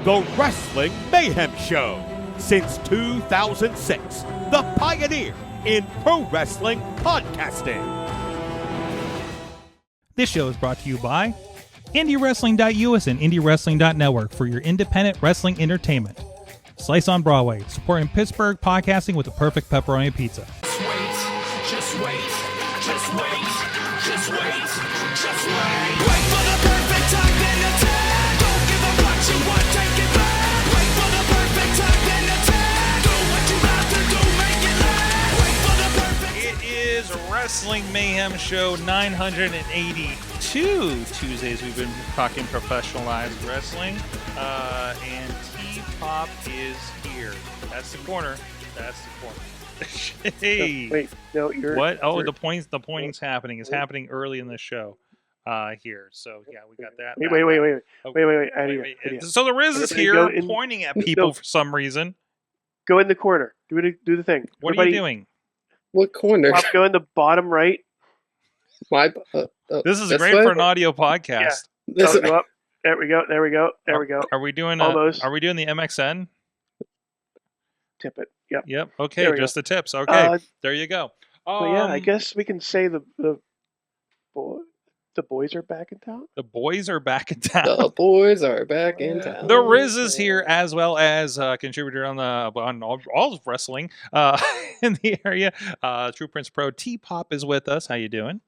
The Wrestling Mayhem Show. Since 2006, the pioneer in pro wrestling podcasting. This show is brought to you by IndieWrestling.us and IndieWrestling.network for your independent wrestling entertainment. Slice on Broadway, supporting Pittsburgh podcasting with the perfect pepperoni pizza. Just wait. Wait for the perfect time, then attack. Don't give up what you want, take it back. Wait for the perfect time, then attack. Do what you have to do, make it last. Wait for the perfect. It is Wrestling Mayhem Show 982 Tuesdays. We've been talking professionalized wrestling, and T-Pop is here. That's the corner. Hey. Wait, no, you're... What? Oh, you're, the pointing's happening. It's happening early in the show here. So, yeah, we got that. Wait. Wait. So the Rizz is here pointing at people for some reason. Go in the corner. Do the thing. What are you doing? What corner? Go in the bottom right. This is great for an audio podcast. Yeah. Go up. There we go. Are we doing Almost. Are we doing the MXN? Tip it. Yep. Okay. Just the tips. Okay. There you go. Yeah, I guess we can say the boys are back in town. The boys are back in town. The boys are back in town. The Rizz is here, as well as contributor on all of wrestling in the area. TruePrinceofPro T-Pop is with us. How you doing?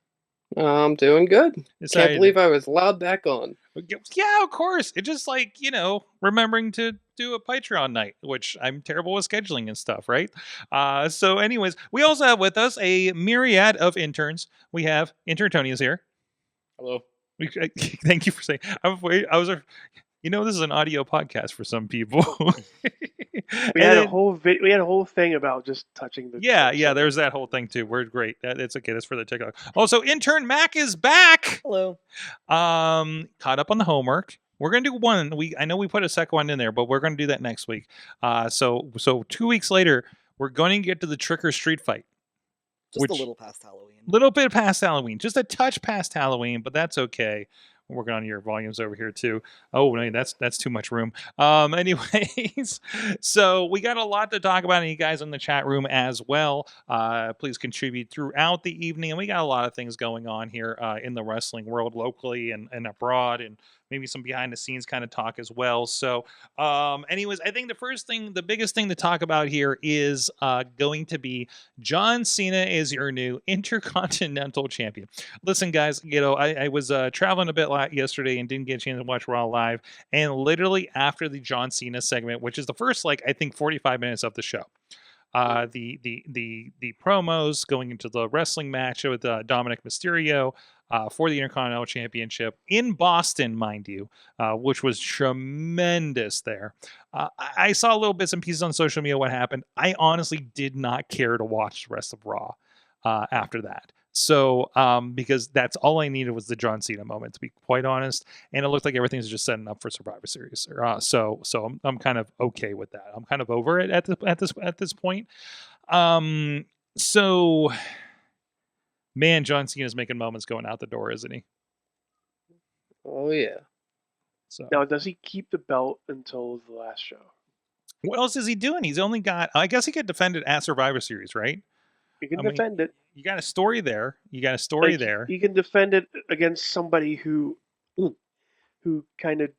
I'm doing good. Can't believe I was allowed back on. Yeah, of course. It's just like, remembering to do a Patreon night, which I'm terrible with scheduling and stuff, right? So anyways, we also have with us a myriad of interns. We have intern Tony is here. Hello. Thank you for saying. This is an audio podcast for some people. We had a whole thing about just touching the. Yeah. There's that whole thing too. We're great. It's okay. That's for the TikTok. Also, intern Mac is back. Hello. Caught up on the homework. We're gonna do one. I know we put a second one in there, but we're gonna do that next week. So 2 weeks later, we're going to get to the trick or street fight. Just a little past Halloween. Little bit past Halloween. Just a touch past Halloween, but that's okay. I'm working on your volumes over here too. Oh, no, that's too much room. Anyways, so we got a lot to talk about, and you guys in the chat room as well. Please contribute throughout the evening, and we got a lot of things going on here in the wrestling world, locally and abroad, and maybe some behind the scenes kind of talk as well. So, anyways, I think the biggest thing to talk about here is going to be John Cena is your new Intercontinental Champion. Listen, guys, I was traveling a bit yesterday and didn't get a chance to watch Raw live, and literally after the John Cena segment, which is the first 45 minutes of the show, the promos going into the wrestling match with Dominik Mysterio for the Intercontinental Championship in Boston, mind you, which was tremendous there. I saw little bits and pieces on social media what happened. I honestly did not care to watch the rest of Raw after that. So, because that's all I needed was the John Cena moment, to be quite honest, and it looked like everything's just setting up for Survivor Series. So I'm kind of okay with that. I'm kind of over it at this point. So, man, John Cena's making moments going out the door, isn't he? Oh yeah. So now, does he keep the belt until the last show? What else is he doing? He's only got. I guess he could defend it at Survivor Series, right? You can defend it. You got a story there. You can defend it against somebody who kind of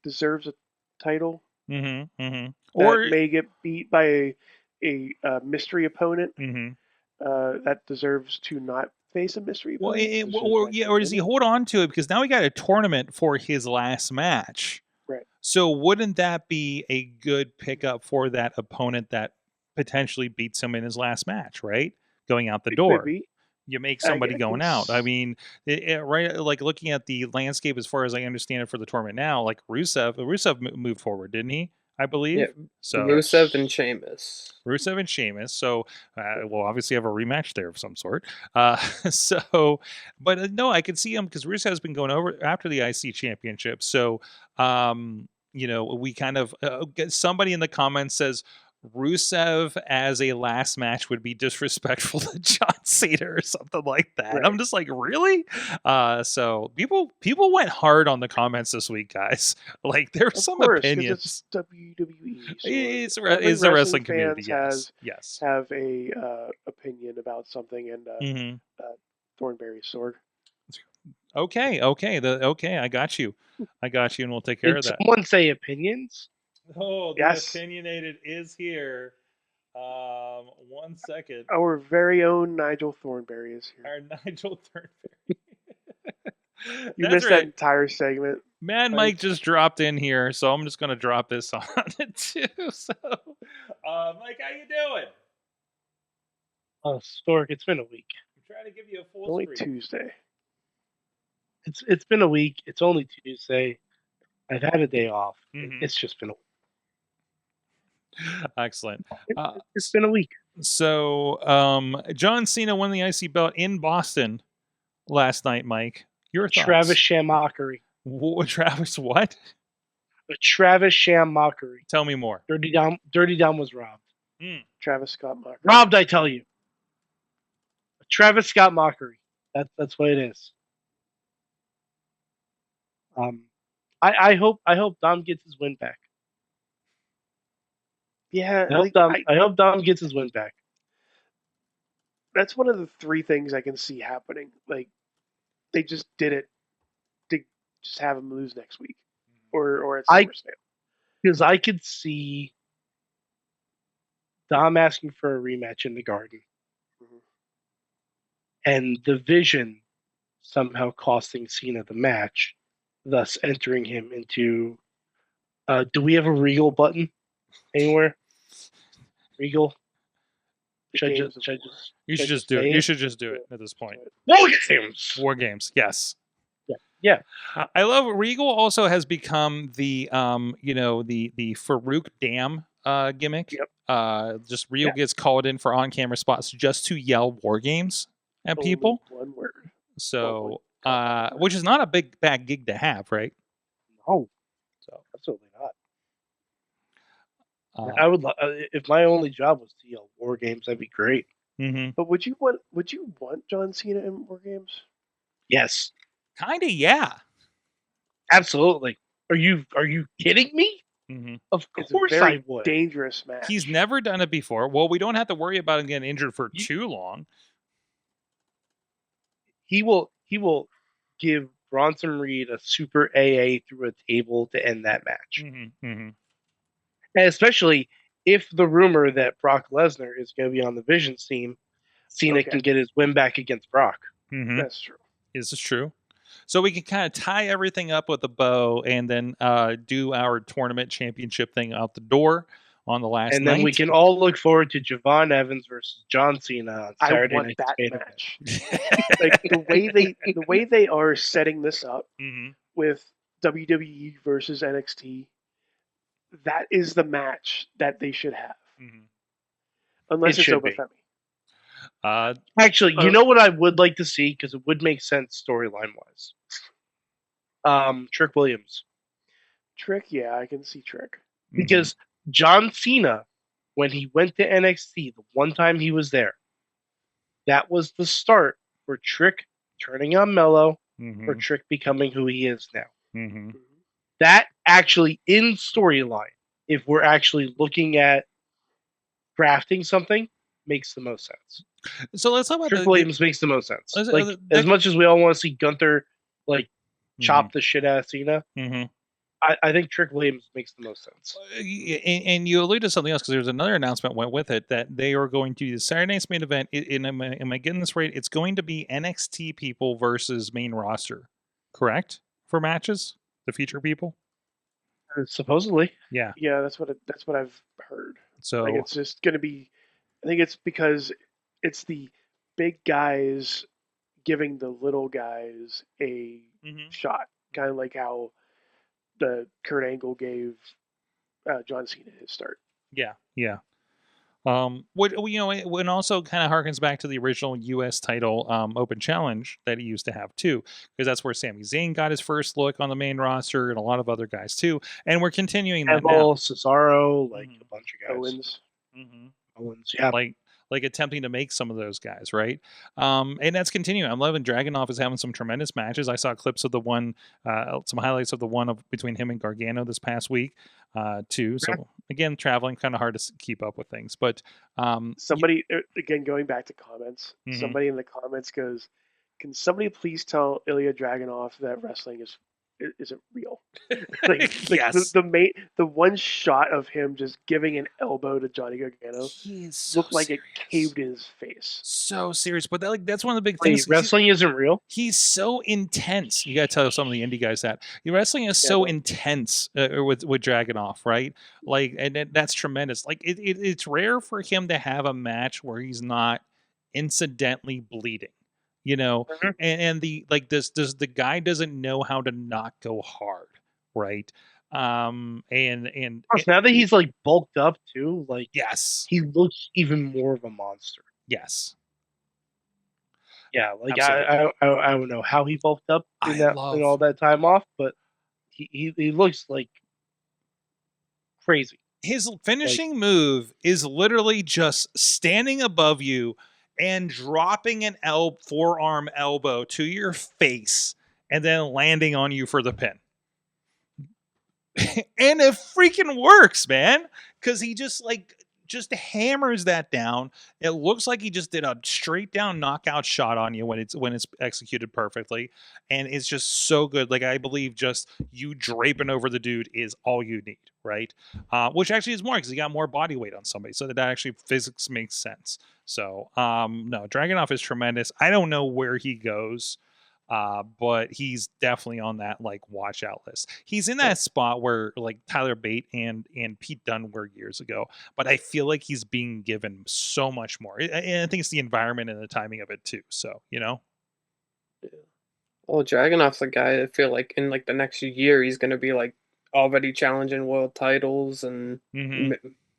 deserves a title. Or may get beat by a mystery opponent that deserves to not face a mystery opponent. Or does he hold on to it because now we got a tournament for his last match? Right. So wouldn't that be a good pickup for that opponent that potentially beats him in his last match, right? Going out the door. You make somebody going out. I mean, right? Like looking at the landscape, as far as I understand it for the tournament now, like Rusev moved forward, didn't he? I believe. Yeah. So Rusev and Sheamus. So we'll obviously have a rematch there of some sort. But no, I could see him because Rusev's been going over after the IC championship. So, we kind of somebody in the comments says Rusev as a last match would be disrespectful to John Cena or something like that. Right. I'm just like, really? So people went hard on the comments this week, guys. Like there were Of some course, 'cause opinions. it's WWE. So It's every the wrestling community. fans Yes. have a opinion about something, and Thornberry Sorg. Okay. I got you, and we'll take care Did of that. someone say opinions? Oh, the Yes. opinionated is here. 1 second. Our very own Nigel Thornberry is here. Our Nigel Thornberry. You That's missed right. that entire segment. Mad Mike just dropped in here, so I'm just gonna drop this on it too. So, Mike, how you doing? Oh, Stork, it's been a week. I'm trying to give you a full Only screen. Tuesday. It's been a week. It's only Tuesday. I've had a day off. Mhm. It's just been a week. Excellent. It's been a week. So, John Cena won the IC belt in Boston last night. Mike, your thoughts? Travis Sham mockery. Travis, what? A Travis Sham mockery. Tell me more. Dirty Dom was robbed. Travis Scott mockery. Robbed, I tell you. A Travis Scott mockery. That's what it is. I hope Dom gets his win back. Yeah, I hope Dom gets his win back. That's one of the three things I can see happening. Like, they just did it to just have him lose next week, or at SummerSlam. Because I could see Dom asking for a rematch in the Garden, and the Vision somehow costing Cena the match, thus entering him into. Do we have a Regal button anywhere? Regal. You should just do it. You should just do it at this point. War Games. War Games. Yes. Yeah. I love Regal also has become the the Farouk Dam gimmick. Yep. Just Regal gets called in for on-camera spots just to yell War Games at people. One word. So, which is not a bad gig to have, right? No. So absolutely not. I would if my only job was to yell War Games, that'd be great. Mm-hmm. But would you want John Cena in War Games? Yes. Kinda, yeah. Absolutely. Are you kidding me? Mm-hmm. Of It's course a very I would. dangerous match. He's never done it before. Well, we don't have to worry about him getting injured for too long. He will give Bronson Reed a super AA through a table to end that match. Mm-hmm. Mm-hmm. And especially if the rumor that Brock Lesnar is going to be on the Visions team, Cena can get his win back against Brock. Mm-hmm. That's true. Is this true? So we can kind of tie everything up with a bow and then do our tournament championship thing out the door on the last night. And then we can all look forward to Javon Evans versus John Cena on Saturday I want night. that match. Like the way they are setting this up with WWE versus NXT, that is the match that they should have. Unless it's Obafemi. Actually, you know what I would like to see, because it would make sense storyline wise. Trick Williams. Trick, yeah, I can see Trick. Because John Cena, when he went to NXT, the one time he was there, that was the start for Trick turning on Mello, for Trick becoming who he is now. That actually, in storyline, if we're actually looking at crafting something, makes the most sense. So let's talk about Trick Williams makes the most sense. As much as we all want to see Gunther chop the shit out of Cena, I think Trick Williams makes the most sense. And you alluded to something else, because there's another announcement went with it that they are going to do the Saturday night's main event. Am I getting this right? It's going to be NXT people versus main roster, correct? For matches, the feature people. Supposedly, yeah. That's what I've heard. So it's just going to be. I think it's because it's the big guys giving the little guys a shot, kind of like how the Kurt Angle gave John Cena his start. Yeah. What also kind of harkens back to the original U.S. title Open Challenge that he used to have too, because that's where Sami Zayn got his first look on the main roster, and a lot of other guys too. And we're continuing that now. Cesaro, a bunch of guys. Owens. Yeah. Like attempting to make some of those guys, right? And that's continuing. I'm loving Dragunov is having some tremendous matches. I saw clips of the one, some highlights of the one between him and Gargano this past week, too. So again, traveling, kind of hard to keep up with things. But somebody, again, going back to comments, somebody in the comments goes, "Can somebody please tell Ilya Dragunov that wrestling isn't real?" Yes. The one shot of him just giving an elbow to Johnny Gargano looked like it caved in his face. So serious, but that's one of the big things. Wrestling isn't real. He's so intense. You got to tell some of the indie guys that wrestling is so intense with Dragunov, right? Like, and that's tremendous. Like, it's rare for him to have a match where he's not incidentally bleeding. And the does the guy doesn't know how to not go hard, right? And now that he's like bulked up too, like yes, he looks even more of a monster. Yes. Yeah, like I don't know how he bulked up in all that time off, but he looks like crazy. His finishing move is literally just standing above you and dropping an forearm elbow to your face and then landing on you for the pin. And it freaking works, man. Because he just hammers that down. It looks like he just did a straight down knockout shot on you when it's executed perfectly. And it's just so good. Like, I believe just you draping over the dude is all you need, right? Which actually is more because he got more body weight on somebody. So that actually physics makes sense. So, no, Dragunov is tremendous. I don't know where he goes, but he's definitely on that, like, watch out list. He's in that spot where, like, Tyler Bate and Pete Dunne were years ago, but I feel like he's being given so much more. And I think it's the environment and the timing of it, too. So, Yeah. Well, Dragunov's a guy I feel like in, like, the next year, he's going to be, like, already challenging world titles and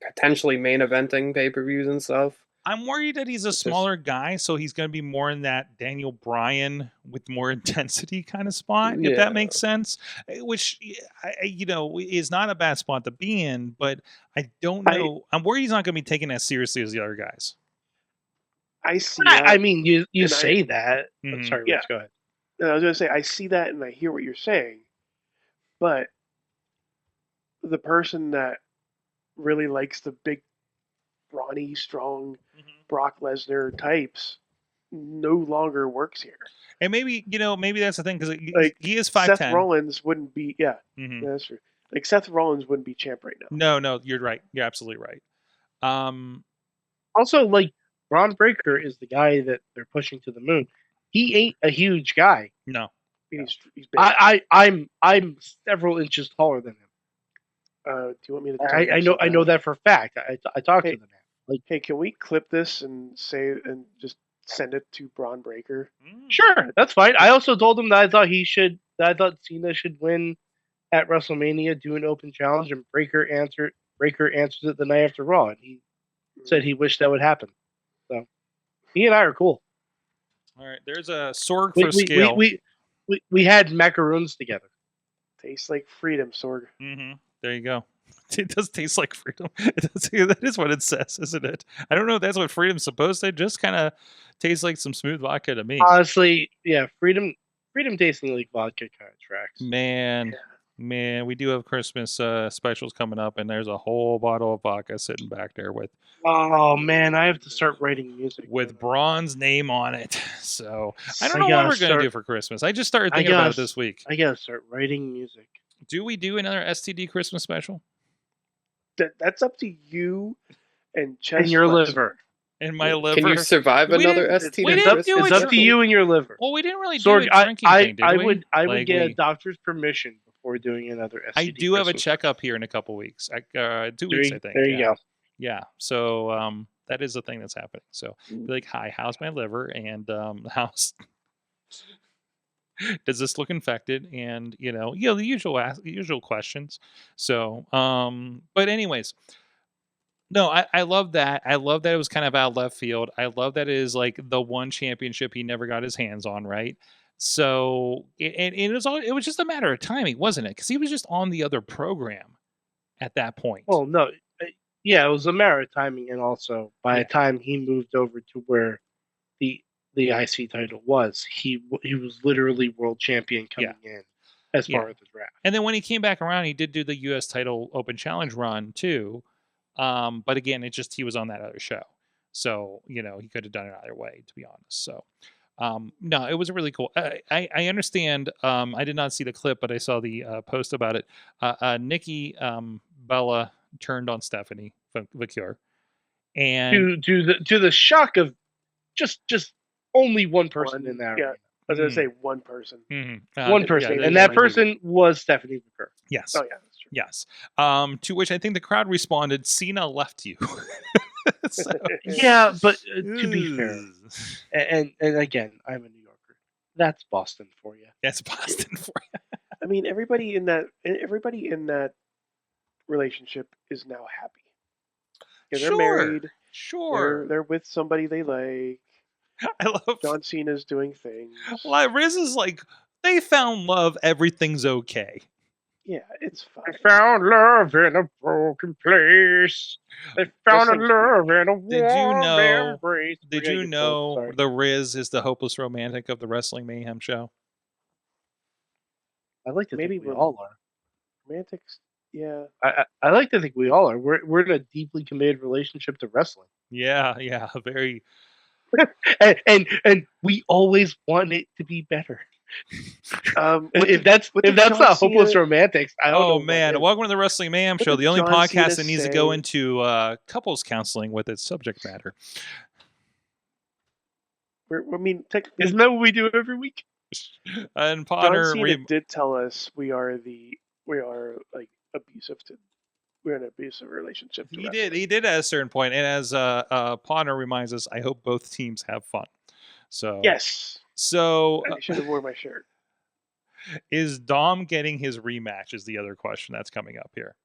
potentially main eventing pay-per-views and stuff. I'm worried that he's a smaller guy, so he's going to be more in that Daniel Bryan with more intensity kind of spot, if that makes sense. Which, is not a bad spot to be in, but I don't know. I'm worried he's not going to be taken as seriously as the other guys. I see. I mean, you say that. Sorry, Rich, go ahead. I was going to say, I see that and I hear what you're saying, but the person that really likes the big, brawny, strong Brock Lesnar types no longer works here. And maybe that's the thing, because he is 5'10". Seth Rollins wouldn't be, yeah, that's true. Like, Seth Rollins wouldn't be champ right now. No, you're right. You're absolutely right. Also, like, Braun Breaker is the guy that they're pushing to the moon. He ain't a huge guy. No. He's big. I'm several inches taller than him. Do you want me to? I know that for a fact. I talked to them. Like, hey, can we clip this and just send it to Braun Breaker? Sure, that's fine. I also told him that I thought Cena should win at WrestleMania, do an open challenge, and Breaker answers it the night after Raw, and he said he wished that would happen. So he and I are cool. All right, there's a Sorg for scale. We had macaroons together. Tastes like freedom, Sorg. There you go. It does taste like freedom. That is what it says, isn't it? I don't know if that's what freedom's supposed to. Just kind of tastes like some smooth vodka to me. Honestly, yeah, freedom tasting like vodka kind of tracks. Man, we do have Christmas specials coming up, and there's a whole bottle of vodka sitting back there with. Oh man, I have to start writing music with Braun's name on it. So I don't know what we're gonna do for Christmas. I just started thinking about it this week. I gotta start writing music. Do we do another STD Christmas special? That's up to you and your liver. And my liver. Can you survive another STD? It's up to you and your liver. Well, we didn't really do a drinking thing, did we? I would get a doctor's permission before doing another STD. I do have a checkup here in a couple weeks. 2 weeks, I think. There you go. Yeah. So that is the thing that's happening. So be like, hi, how's my liver? And how's does this look infected? And the usual questions. So but anyways, no, I love that. I love that it was kind of out of left field. I love that it is like the one championship he never got his hands on, right? So it was just a matter of timing, wasn't it? Because he was just on the other program at that point. Well, no, Yeah, it was a matter of timing, and also by the time he moved over to where the IC title was, he was literally world champion coming in as far as the draft. And then when he came back around, he did do the U.S. title Open Challenge run too. But again, he was on that other show, so he could have done it either way, to be honest. So. No, it was really cool. I understand. I did not see the clip, but I saw the post about it. Nikki Bella turned on Stephanie Vicure, and to the shock of just only one person in that. Yeah, I was gonna say one person. One person, and that person was Stephanie Vicure. Yes. Oh yeah, that's true. Yes. To which I think the crowd responded, "Cena left you." So, yeah, but to be fair, and again, I'm a New Yorker. That's Boston for you. That's Boston for you. I mean, everybody in that relationship is now happy. Yeah, they're married. Sure. They're with somebody they like. I love John Cena's doing things. Like Rizz is like, they found love. Everything's okay. Yeah, it's fine. They found love in a broken place. They found a love in a warm embrace. Did you know the Rizz is the hopeless romantic of the Wrestling Mayhem show? I like to think we all are. Romantics, yeah. I like to think we all are. We're in a deeply committed relationship to wrestling. Yeah, very. and we always want it to be better. If that's not hopeless romantics, I don't know. Oh man, welcome to the Wrestling Mayhem show, the only podcast that needs to go into couples counseling with its subject matter. Isn't that what we do every week? And John Cena did tell us we are like abusive to. We're in an abusive relationship. He did at a certain point, and as Potter reminds us, I hope both teams have fun. So yes. So I should have worn my shirt. Is Dom getting his rematch? Is the other question that's coming up here.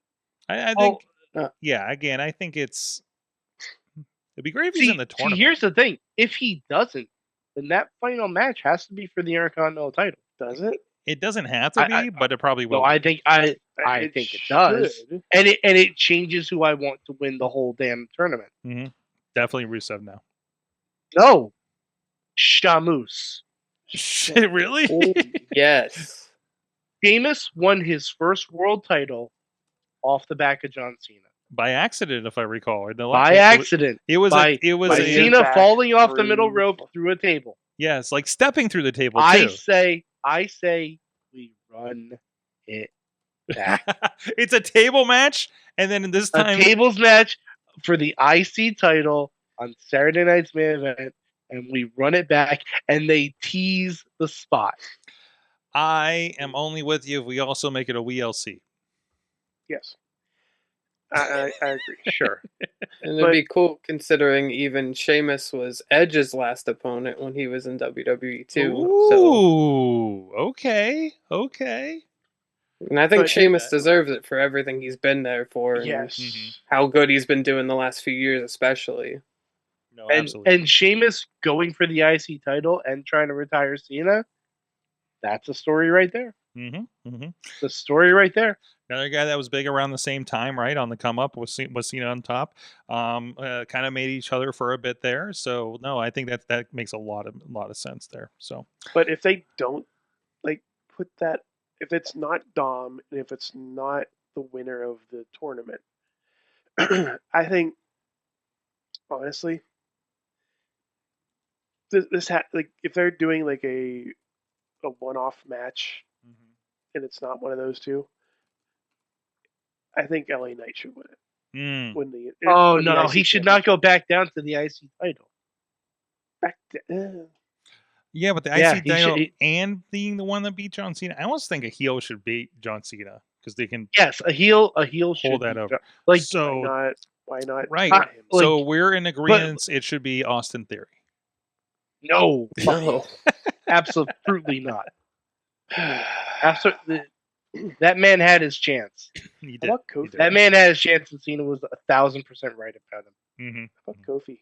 I think. Again, I think it'd be great if he's in the tournament. See, here's the thing: if he doesn't, then that final match has to be for the Intercontinental title. Does it? It doesn't have to be, but it probably will. No, I think it does, and it changes who I want to win the whole damn tournament. Mm-hmm. Definitely Rusev now. No, Shamus. Shit, really? Oh, yes. Sheamus won his first world title off the back of John Cena by accident, if I recall. By accident. It was Cena falling off the middle rope through a table. Yes, like stepping through the table. I say we run it back. It's a table match, and then this time a tables match for the IC title on Saturday night's main event, and we run it back, and they tease the spot. I am only with you if we also make it a WLC. Yes. I agree. Sure. And it'd be cool considering even Sheamus was Edge's last opponent when he was in WWE too. Ooh, okay. And I think Sheamus deserves it for everything he's been there for. Yes. And how good he's been doing the last few years, especially. No, absolutely. And Sheamus going for the IC title and trying to retire Cena, that's a story right there. The story right there. Another guy that was big around the same time, right, on the come up was Cena on top. Kind of made each other for a bit there. So no, I think that makes a lot of sense there. So, but if they don't put that, if it's not Dom and if it's not the winner of the tournament, I think honestly, if they're doing like a one-off match and it's not one of those two, I think LA Knight should win it. He should not go back down to the IC title. Yeah, but the IC title and being the one that beat John Cena, I almost think a heel should beat John Cena because they can. Yes, a heel should hold that over. Why not? Right. So we're in agreement. It should be Austin Theory. No, absolutely not. Absolutely. That man had his chance. He did. That man had his chance, and Cena was 1,000% right about him. How about Kofi?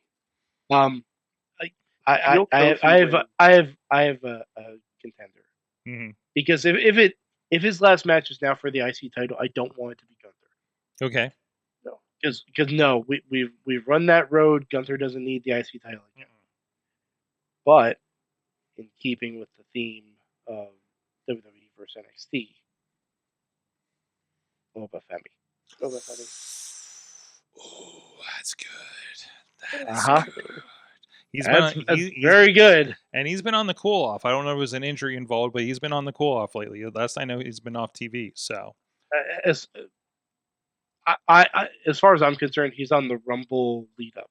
I have a contender because if his last match is now for the IC title, I don't want it to be Gunther. Okay. No. Because no, we've run that road. Gunther doesn't need the IC title again. But in keeping with the theme of WWE versus NXT, Boba Fett. Oh, that's funny. Oh, that's good. That is good. That's very good. And he's been on the cool off. I don't know if there's an injury involved, but he's been on the cool off lately. Last I know, he's been off TV. So, as far as I'm concerned, he's on the Rumble lead up.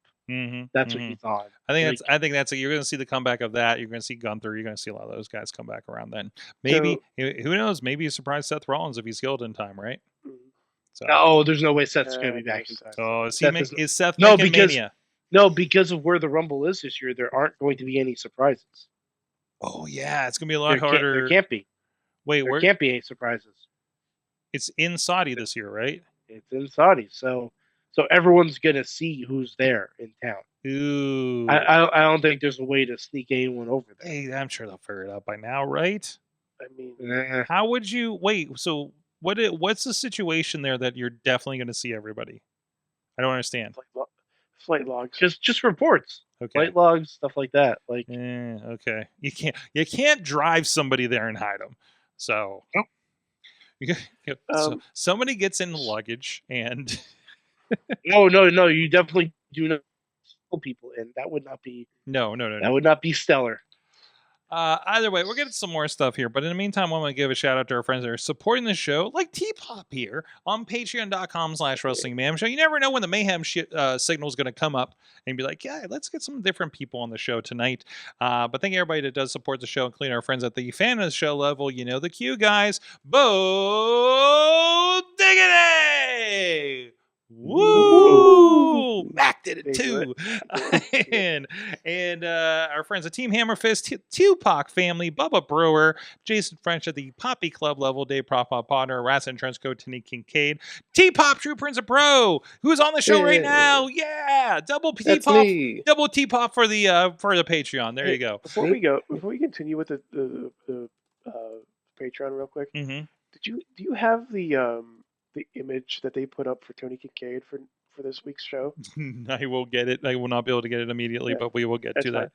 That's what he's on. I think that's you're going to see the comeback of that. You're going to see Gunther. You're going to see a lot of those guys come back around then. Maybe who knows? Maybe a surprise Seth Rollins if he's healed in time, right? So. No, there's no way Seth's going to be back in time. Oh, is Seth making Mania? No, because of where the Rumble is this year, there aren't going to be any surprises. Oh yeah, it's going to be a lot harder. There can't be. Wait, there can't be any surprises. It's in Saudi this year, right? It's in Saudi, so everyone's going to see who's there in town. Ooh. I don't think there's a way to sneak anyone over there. Hey, I'm sure they'll figure it out by now, right? I mean, how would you wait? So what's the situation there that you're definitely going to see everybody? I don't understand. Flight logs, just reports. Okay. Flight logs, stuff like that. Like, okay, you can't drive somebody there and hide them. So, so somebody gets in the luggage and. No, you definitely do not pull people in. That would not be. No. That would not be stellar. Either way, we're getting some more stuff here. But in the meantime, I want to give a shout out to our friends that are supporting the show, like T-Pop here on patreon.com/Wrestling Mayhem Show. You never know when the Mayhem signal is going to come up and be like, yeah, let's get some different people on the show tonight. But thank everybody that does support the show, including our friends at the fan of the show level. You know the Q guys. Bo Diggity! Woo! Mac did it too. and our friends at Team Hammerfist, Tupac family, Bubba Brewer, Jason French at the Poppy Club level, Dave Pop Potter, Rats and Trenchcoat, Tanique Kincaid, T-Pop, True Prince of Pro, who's on the show right now. Yeah, double T-Pop for the Patreon. There you go. Before we continue with the Patreon real quick, do you have the image that they put up for Tony Kincaid for this week's show? I will get it. I will not be able to get it immediately, but we will get to that.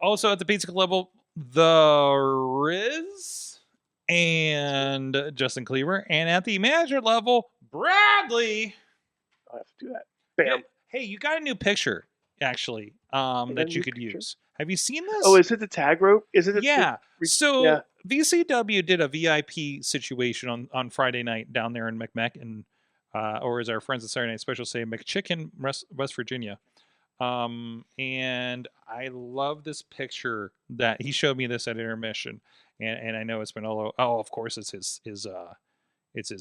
Also at the pizza level, the Rizz and Justin Cleaver, and at the manager level, Bradley. I'll have to do that. Bam. Hey, you got a new picture actually that you could use. Have you seen this? Oh, is it the tag rope? Is it? So VCW did a VIP situation on Friday night down there in McMeck, or as our friends at Saturday Night Special say, McChicken, West Virginia. And I love this picture that he showed me this at intermission, and I know it's been all over. Oh, of course it's his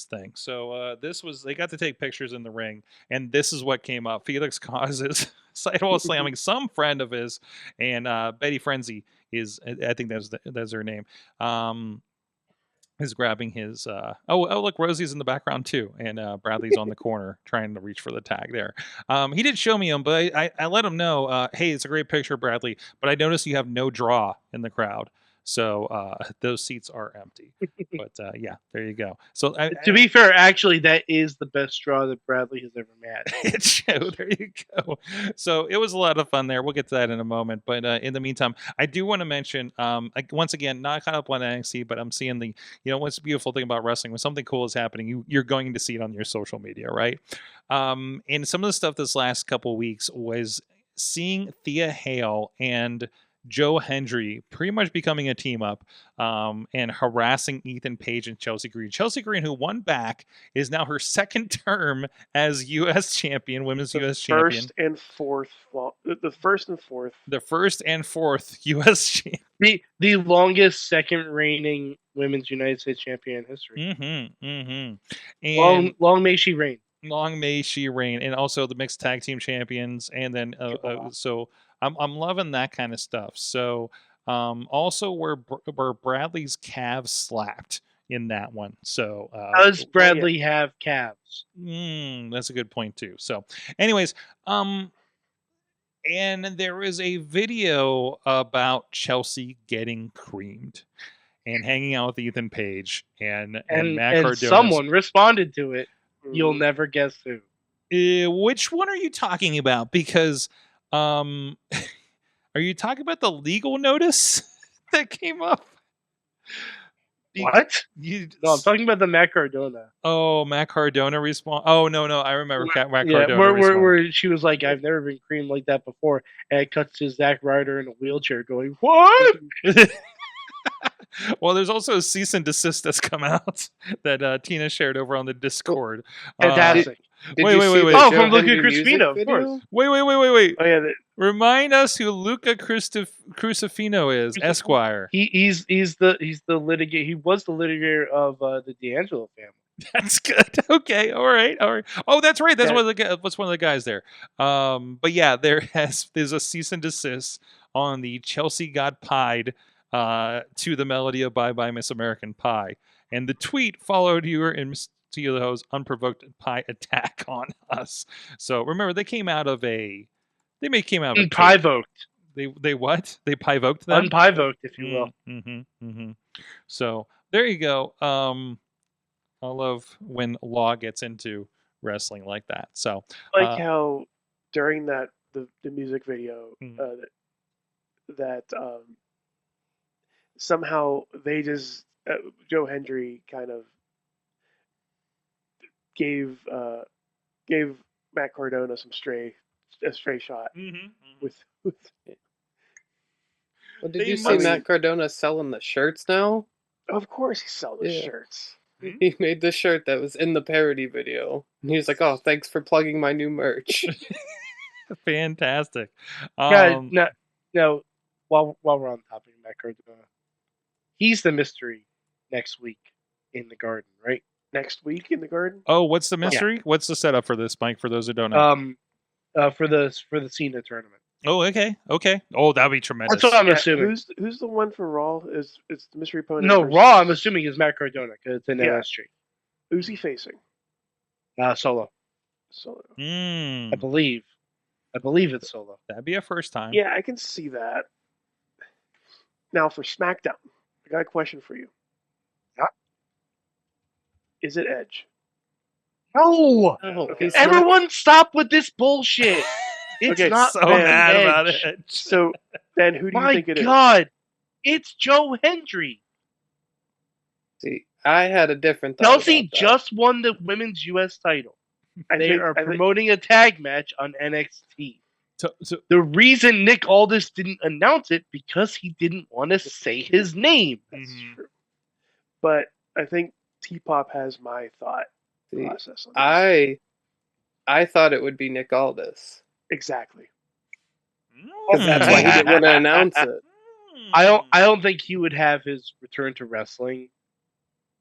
thing. So they got to take pictures in the ring, and this is what came up. Felix causes sidewall slamming some friend of his, and Betty Frenzy is, I think that's her name, is grabbing his. Oh look, Rosie's in the background too, and Bradley's on the corner trying to reach for the tag there. He did show me him, but I let him know, hey, it's a great picture, Bradley, but I noticed you have no draw in the crowd. So those seats are empty. But yeah, there you go. So to be fair, actually, that is the best straw that Bradley has ever met. It showed. There you go. So it was a lot of fun there. We'll get to that in a moment. But in the meantime, I do want to mention, once again, not caught up on NXT, but I'm seeing what's the beautiful thing about wrestling? When something cool is happening, you're going to see it on your social media, right? And some of the stuff this last couple of weeks was seeing Thea, Hale, and Joe Hendry pretty much becoming a team up and harassing Ethan Page and Chelsea Green. Chelsea Green, who won back, is now her second term as U.S. champion, women's U.S. champion. The first and fourth U.S. champion. The longest second reigning women's United States champion in history. And long may she reign. Long may she reign. And also the mixed tag team champions. And then so I'm loving that kind of stuff. So also where Bradley's calves slapped in that one. So does Bradley have calves? That's a good point too. So anyways, and there is a video about Chelsea getting creamed and hanging out with Ethan Page and Matt Cardona. Someone responded to it. You'll never guess who. Which one are you talking about? Because, are you talking about the legal notice that came up? What? No, I'm talking about the Matt Cardona. Oh, Matt Cardona respawn. Oh no, I remember Matt Yeah, Cardona. where she was like, "I've never been creamed like that before," and it cuts to Zack Ryder in a wheelchair going, "What?" Well, there's also a cease and desist that's come out that Tina shared over on the Discord. Fantastic. Wait. Oh, from Luca Crispino, of course. Wait. Oh yeah, Remind us who Luca Crucifino is, Esquire. He's the litigator. He was the litigator of the D'Angelo family. That's good. Okay. All right. Oh, that's right. That's one of the guys there. But yeah, there's a cease and desist on the Chelsea Got Pied to the melody of Bye Bye Miss American Pie, and the tweet followed you and Miss Tio's unprovoked pie attack on us. So remember, they came out of a Unpivoked. They what? They pivoked them? Unpivoked, if you will. Mm-hmm. So there you go. I love when law gets into wrestling like that. So like how during the music video that somehow they just Joe Hendry kind of gave Matt Cardona a stray shot with Well, did you see Matt Cardona selling the shirts now? Of course he's selling the shirts. He made the shirt that was in the parody video. And he was like, "Oh, thanks for plugging my new merch." Fantastic. Now, while we're on the topic of Matt Cardona, he's the mystery next week in the Garden, right? Next week in the Garden? Oh, what's the mystery? Yeah. What's the setup for this, Mike, for those who don't know? For the Cena tournament. Oh, okay. Oh, that'd be tremendous. That's what I'm assuming. Who's the one for Raw? Is the mystery opponent? No, Raw. I'm assuming is Matt Cardona because it's an NSG. Who's he facing? Solo. I believe it's Solo. That'd be a first time. Yeah, I can see that. Now for SmackDown, I got a question for you. Yeah. Is it Edge? No. Okay. Everyone, stop with this bullshit. It's not so mad about it. So then, who do you think it is? My God, it's Joe Hendry. See, I had a different thought. Chelsea just won the women's U.S. title. They are promoting a tag match on NXT. So the reason Nick Aldis didn't announce it because he didn't want to say his name. That's true. But I think T-Pop has my thought process on this. I thought it would be Nick Aldis. Exactly. Because that's why he didn't want to announce it. I don't think he would have his return to wrestling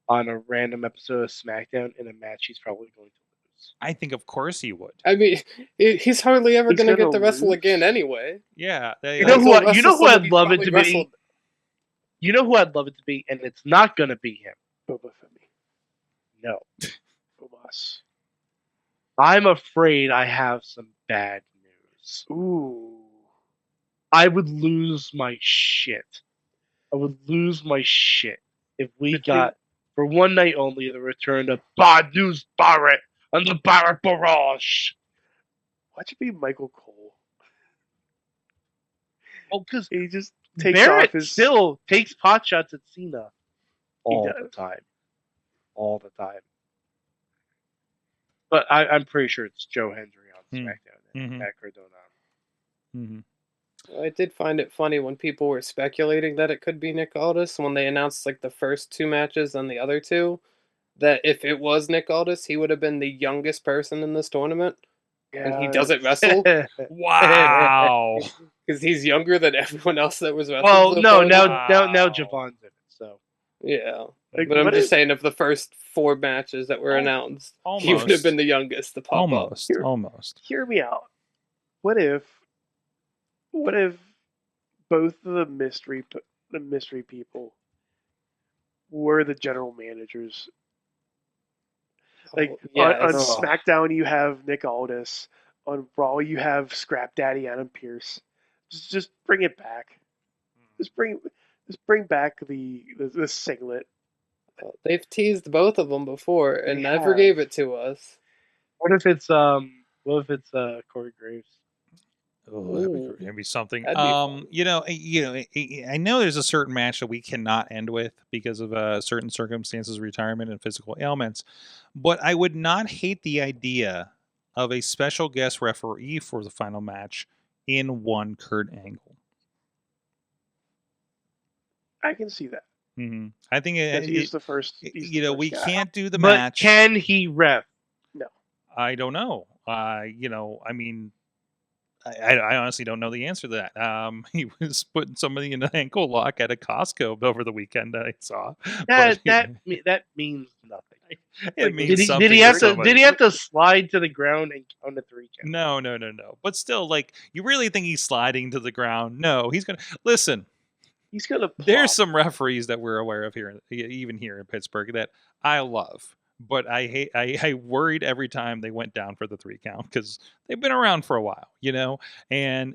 on a random episode of SmackDown in a match he's probably going to lose. I think, of course, he would. I mean, he's hardly ever going to get to wrestle again anyway. Yeah. You know who I'd love it to be? You know who I'd love it to be, and it's not going to be him. Boba Fett. No. Bomas. I'm afraid I have some bad news. Ooh. I would lose my shit. If we got, for one night only, the return of Bad News Barrett and the Barrett Barrage. Why'd you be Michael Cole? Well, because he just takes Barrett off his... still takes pot shots at Cena all the time. But I'm pretty sure it's Joe Hendry on SmackDown and Matt Cardona. I did find it funny when people were speculating that it could be Nick Aldis when they announced like the first two matches and the other two, that if it was Nick Aldis, he would have been the youngest person in this tournament. Yeah, and he doesn't wrestle. Wow. Because he's younger than everyone else that was wrestling. Well, no, now Javon's in it, so. Yeah. But I'm just saying, of the first 4 matches that were announced, he would have been the youngest to pop up. Almost. Hear me out. What if both of the mystery people were the general managers? Like on SmackDown, you have Nick Aldis. On Raw, you have Scrap Daddy Adam Pearce. Just bring it back. Just bring back the singlet. They've teased both of them before and never gave it to us. What if it's Corey Graves? Oh, that'd be something. That'd be fun. I know there's a certain match that we cannot end with because of certain circumstances, retirement, and physical ailments. But I would not hate the idea of a special guest referee for the final match in one Kurt Angle. I can see that. Mm-hmm. I think he's the first. We guy. can't do the But match. can he ref? No. I don't know. I mean, I honestly don't know the answer to that. He was putting somebody in an ankle lock at a Costco over the weekend that I saw. That means nothing. It means something. Did he have to slide to the ground and count a 3 count? No. But still, like, you really think he's sliding to the ground? No, he's gonna listen. He's gonna. There's some referees that we're aware of here, even here in Pittsburgh, that I love. But I hate. I worried every time they went down for the 3 count because they've been around for a while, And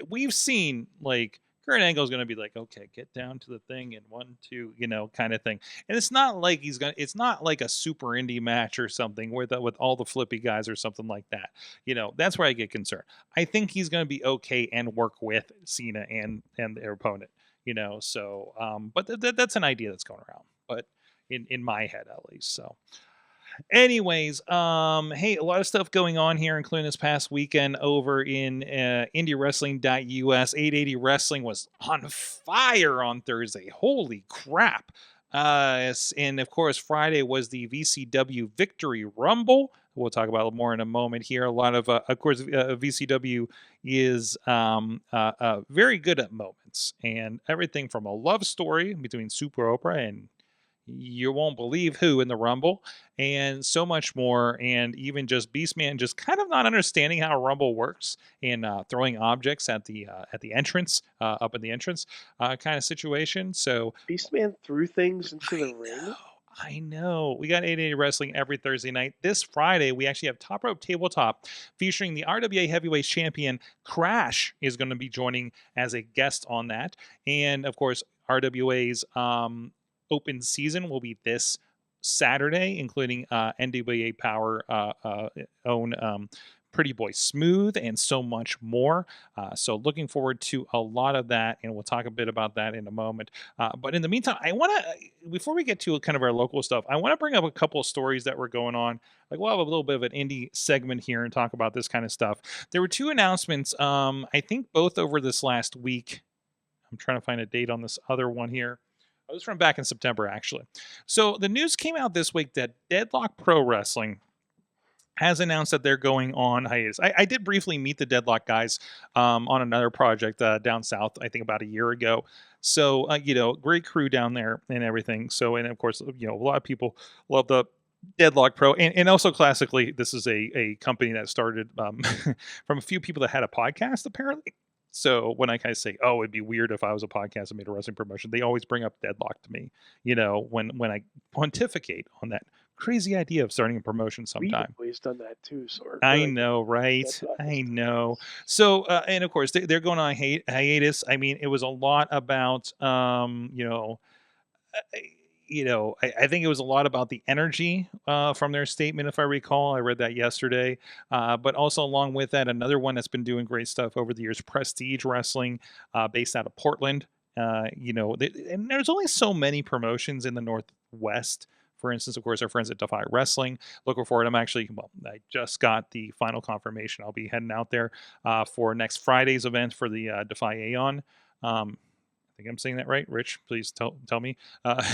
we've seen like Kurt Angle's going to be like, okay, get down to the thing in 1, 2, kind of thing. And it's not like it's not like a super indie match or something with all the flippy guys or something like that. That's where I get concerned. I think he's going to be okay and work with Cena and their opponent. So but that's an idea that's going around. But in my head at least. So anyways, hey, a lot of stuff going on here, including this past weekend over in IndieWrestling.us. 880 Wrestling was on fire on Thursday. Holy crap. And of course, Friday was the VCW Victory Rumble. We'll talk about it more in a moment here. A lot of course, VCW is very good at moments, and everything from a love story between Super Oprah and you won't believe who in the Rumble, and so much more, and even just Beastman just kind of not understanding how Rumble works and throwing objects at the entrance, up in the entrance kind of situation. So Beastman threw things into the ring. I know. We got 880 Wrestling every Thursday night. This Friday, we actually have Top Rope Tabletop featuring the RWA Heavyweight Champion. Crash is going to be joining as a guest on that. And, of course, RWA's open season will be this Saturday, including NWA Power own Pretty Boy Smooth and so much more. So looking forward to a lot of that, and we'll talk a bit about that in a moment. But in the meantime, I want to, before we get to kind of our local stuff, I want to bring up a couple of stories that were going on. Like, we'll have a little bit of an indie segment here and talk about this kind of stuff. There were 2 announcements, I think both over this last week. I'm trying to find a date on this other one here. It was from back in September, actually. So the news came out this week that Deadlock Pro Wrestling has announced that they're going on hiatus. I did briefly meet the Deadlock guys on another project down south, I think about a year ago. So, great crew down there and everything. So, and of course, a lot of people love the Deadlock Pro. And also classically, this is a company that started from a few people that had a podcast, apparently. So when I kind of say, oh, it'd be weird if I was a podcast and made a wrestling promotion, they always bring up Deadlock to me, when I pontificate on that crazy idea of starting a promotion sometime. We've always done that too, Sorg. I know, right? I know. So, and of course, they're going on hiatus. I mean, it was a lot about, I think it was a lot about the energy from their statement, if I recall. I read that yesterday. But also along with that, another one that's been doing great stuff over the years, Prestige Wrestling, based out of Portland. And there's only so many promotions in the Northwest. For instance, of course, our friends at Defy Wrestling. Looking forward. I just got the final confirmation. I'll be heading out there for next Friday's event for the Defy Aeon. I think I'm saying that right, Rich? Please tell me. But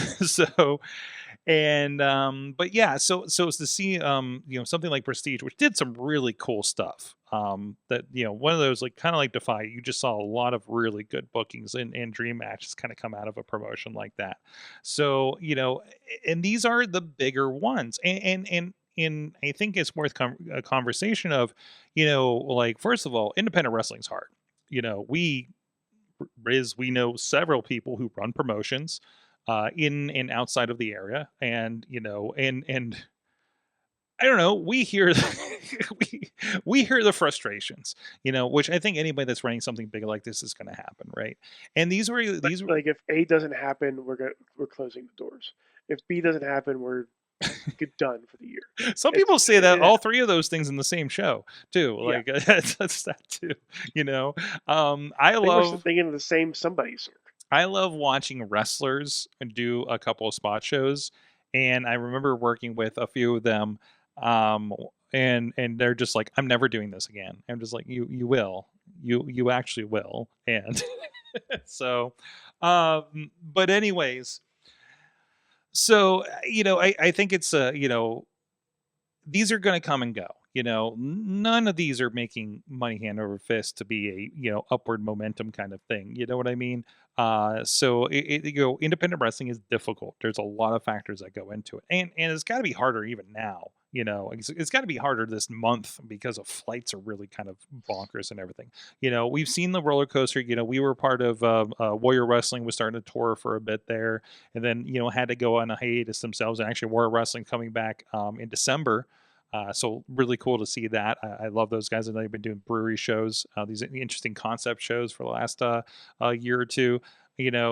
yeah, so it's to see something like Prestige, which did some really cool stuff. That one of those, like, kind of like Defy, you just saw a lot of really good bookings and dream matches kind of come out of a promotion like that. So and these are the bigger ones, and I think it's worth a conversation of, like, first of all, independent wrestling's hard. Rizz, we know several people who run promotions in and outside of the area, and and I don't know, we hear we hear the frustrations, which I think anybody that's running something big like this is going to happen, right? And these were like, if A doesn't happen, we're closing the doors. If B doesn't happen, we're get done for the year. Some people say that all three of those things in the same show too. Like that's that too. You know, I love thinking of the same somebody, sir. I love watching wrestlers do a couple of spot shows, and I remember working with a few of them, and they're just like, I'm never doing this again. I'm just like, you will, you actually will, and so, but anyways, so I think it's these are going to come and go. None of these are making money hand over fist to be a upward momentum kind of thing. You know what I mean? So independent wrestling is difficult. There's a lot of factors that go into it, and it's got to be harder even now. It's got to be harder this month because of flights are really kind of bonkers and everything. We've seen the roller coaster. We were part of Warrior Wrestling was starting to tour for a bit there, and then had to go on a hiatus themselves. And actually, Warrior Wrestling coming back in December. So really cool to see that. I love those guys, and they've been doing brewery shows, these interesting concept shows for the last year or two.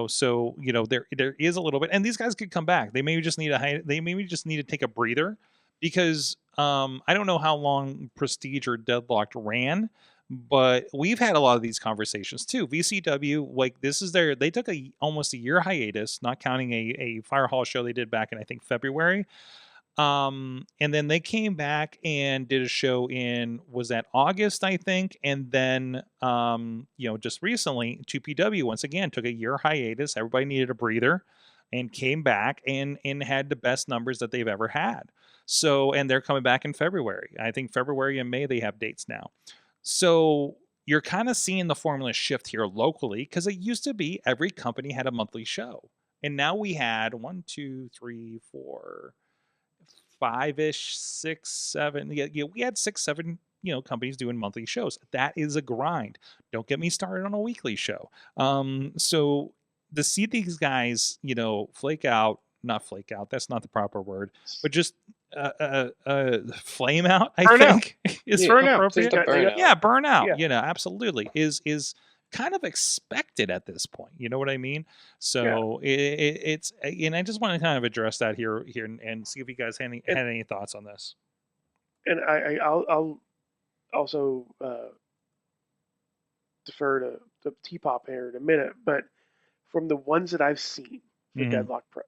So there is a little bit, and these guys could come back. They maybe just need to take a breather, because I don't know how long Prestige or Deadlocked ran, but we've had a lot of these conversations too. VCW, like they took almost a year hiatus, not counting a Fire Hall show they did back in I think February. And then they came back and did a show was that August, I think. And then, just recently 2PW once again took a year hiatus. Everybody needed a breather and came back and had the best numbers that they've ever had. So, and they're coming back in February. I think February and May, they have dates now. So you're kind of seeing the formula shift here locally, because it used to be every company had a monthly show. And now we had 1, 2, 3, 4, 5-ish, 6, 7. We had 6, 7, companies doing monthly shows. That is a grind. Don't get me started on a weekly show. So to see these guys, flake out, not flake out, that's not the proper word, but just flame out, I think is appropriate. Yeah, burn out. Yeah. Absolutely is kind of expected at this point. You know what I mean? So it's, and I just want to kind of address that here and see if you guys had any thoughts on this. And I'll also defer to the T-Pop here in a minute, but from the ones that I've seen for Deadlock Pro,